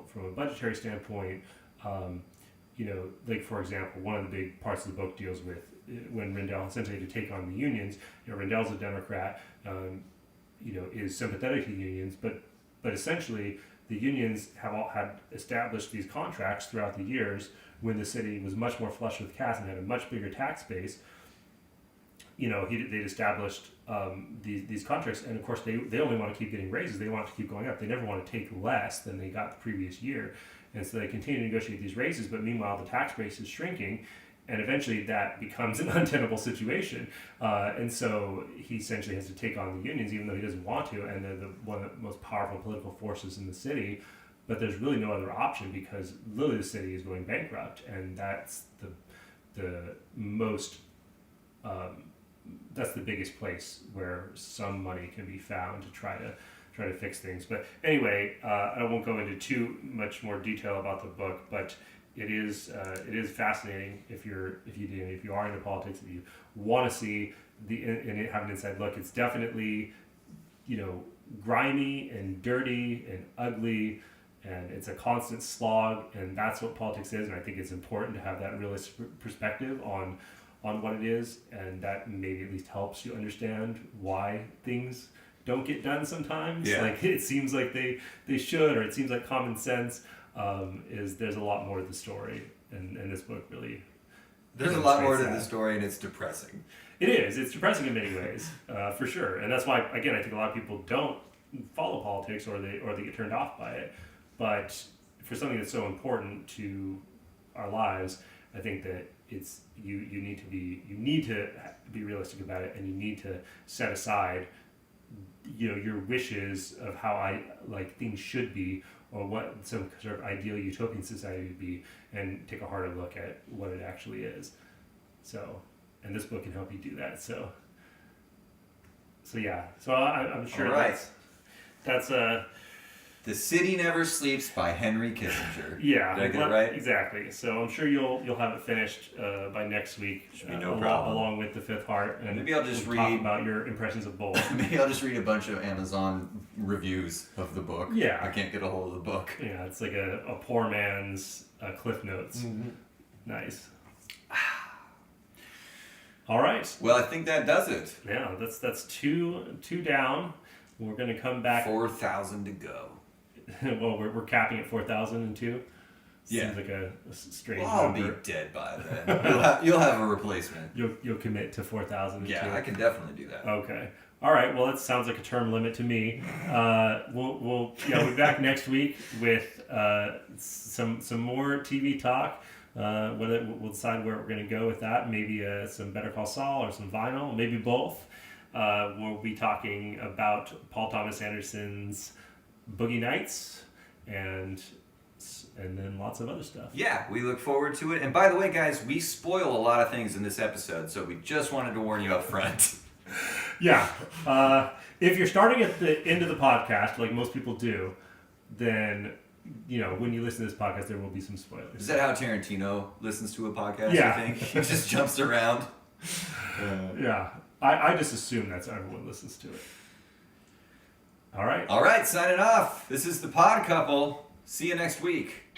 from a budgetary standpoint. Like, for example, one of the big parts of the book deals with when Rendell essentially had to take on the unions. Rendell's a Democrat, is sympathetic to unions, but essentially the unions have all had established these contracts throughout the years when the city was much more flush with cash and had a much bigger tax base. They'd established these contracts, and of course they only want to keep getting raises. They want to keep going up. They never want to take less than they got the previous year, and so they continue to negotiate these raises. But meanwhile, the tax base is shrinking, and eventually that becomes an untenable situation. And so he essentially has to take on the unions, even though he doesn't want to, and they're one of the most powerful political forces in the city. But there's really no other option, because literally the city is going bankrupt, and that's the most that's the biggest place where some money can be found to try to fix things. But anyway, I won't go into too much more detail about the book, but it is fascinating if you are into politics, if you want to see and have an inside look. It's definitely grimy and dirty and ugly, and it's a constant slog, and that's what politics is. And I think it's important to have that realistic perspective on what it is, and that maybe at least helps you understand why things don't get done sometimes. Yeah. Like, it seems like they should, or it seems like common sense. There's a lot more to the story, and this book really there's a lot more to the story, and it's depressing. It is. It's depressing in many ways, for sure. And that's why, again, I think a lot of people don't follow politics, or they get turned off by it. But for something that's so important to our lives, I think that it's you need to be realistic about it, and you need to set aside your wishes of how things should be, or what some sort of ideal utopian society would be, and take a harder look at what it actually is. So, and this book can help you do that. So yeah. So I'm sure right. that's The City Never Sleeps by Henry Kissinger. Yeah, Did I get it right? Exactly. So I'm sure you'll have it finished by next week. Should be no problem. Along with The Fifth Heart, and maybe I'll just talk read about your impressions of both. Maybe I'll just read a bunch of Amazon reviews of the book. Yeah. I can't get a hold of the book. Yeah, it's like a poor man's Cliff Notes. Mm-hmm. Nice. All right. Well, I think that does it. Yeah, that's two down. We're gonna come back. 4,000 to go. Well, we're capping at 4,002. Yeah. Seems like a strange Well, I'll number. be dead by then. You'll have a replacement. You'll commit to 4,002. Yeah, I can definitely do that. Okay. All right. Well, that sounds like a term limit to me. We'll be back next week with some more TV talk. Whether we'll decide where we're going to go with that. Maybe some Better Call Saul or some Vinyl. Maybe both. We'll be talking about Paul Thomas Anderson's Boogie Nights and then lots of other stuff. Yeah, we look forward to it. And by the way, guys, we spoil a lot of things in this episode, so we just wanted to warn you up front. Yeah. If you're starting at the end of the podcast, like most people do, then, when you listen to this podcast, there will be some spoilers. Is that how Tarantino listens to a podcast, Yeah. you think? He just jumps around? Yeah. I just assume that's how everyone listens to it. All right. All right, signing off. This is the Pod Couple. See you next week.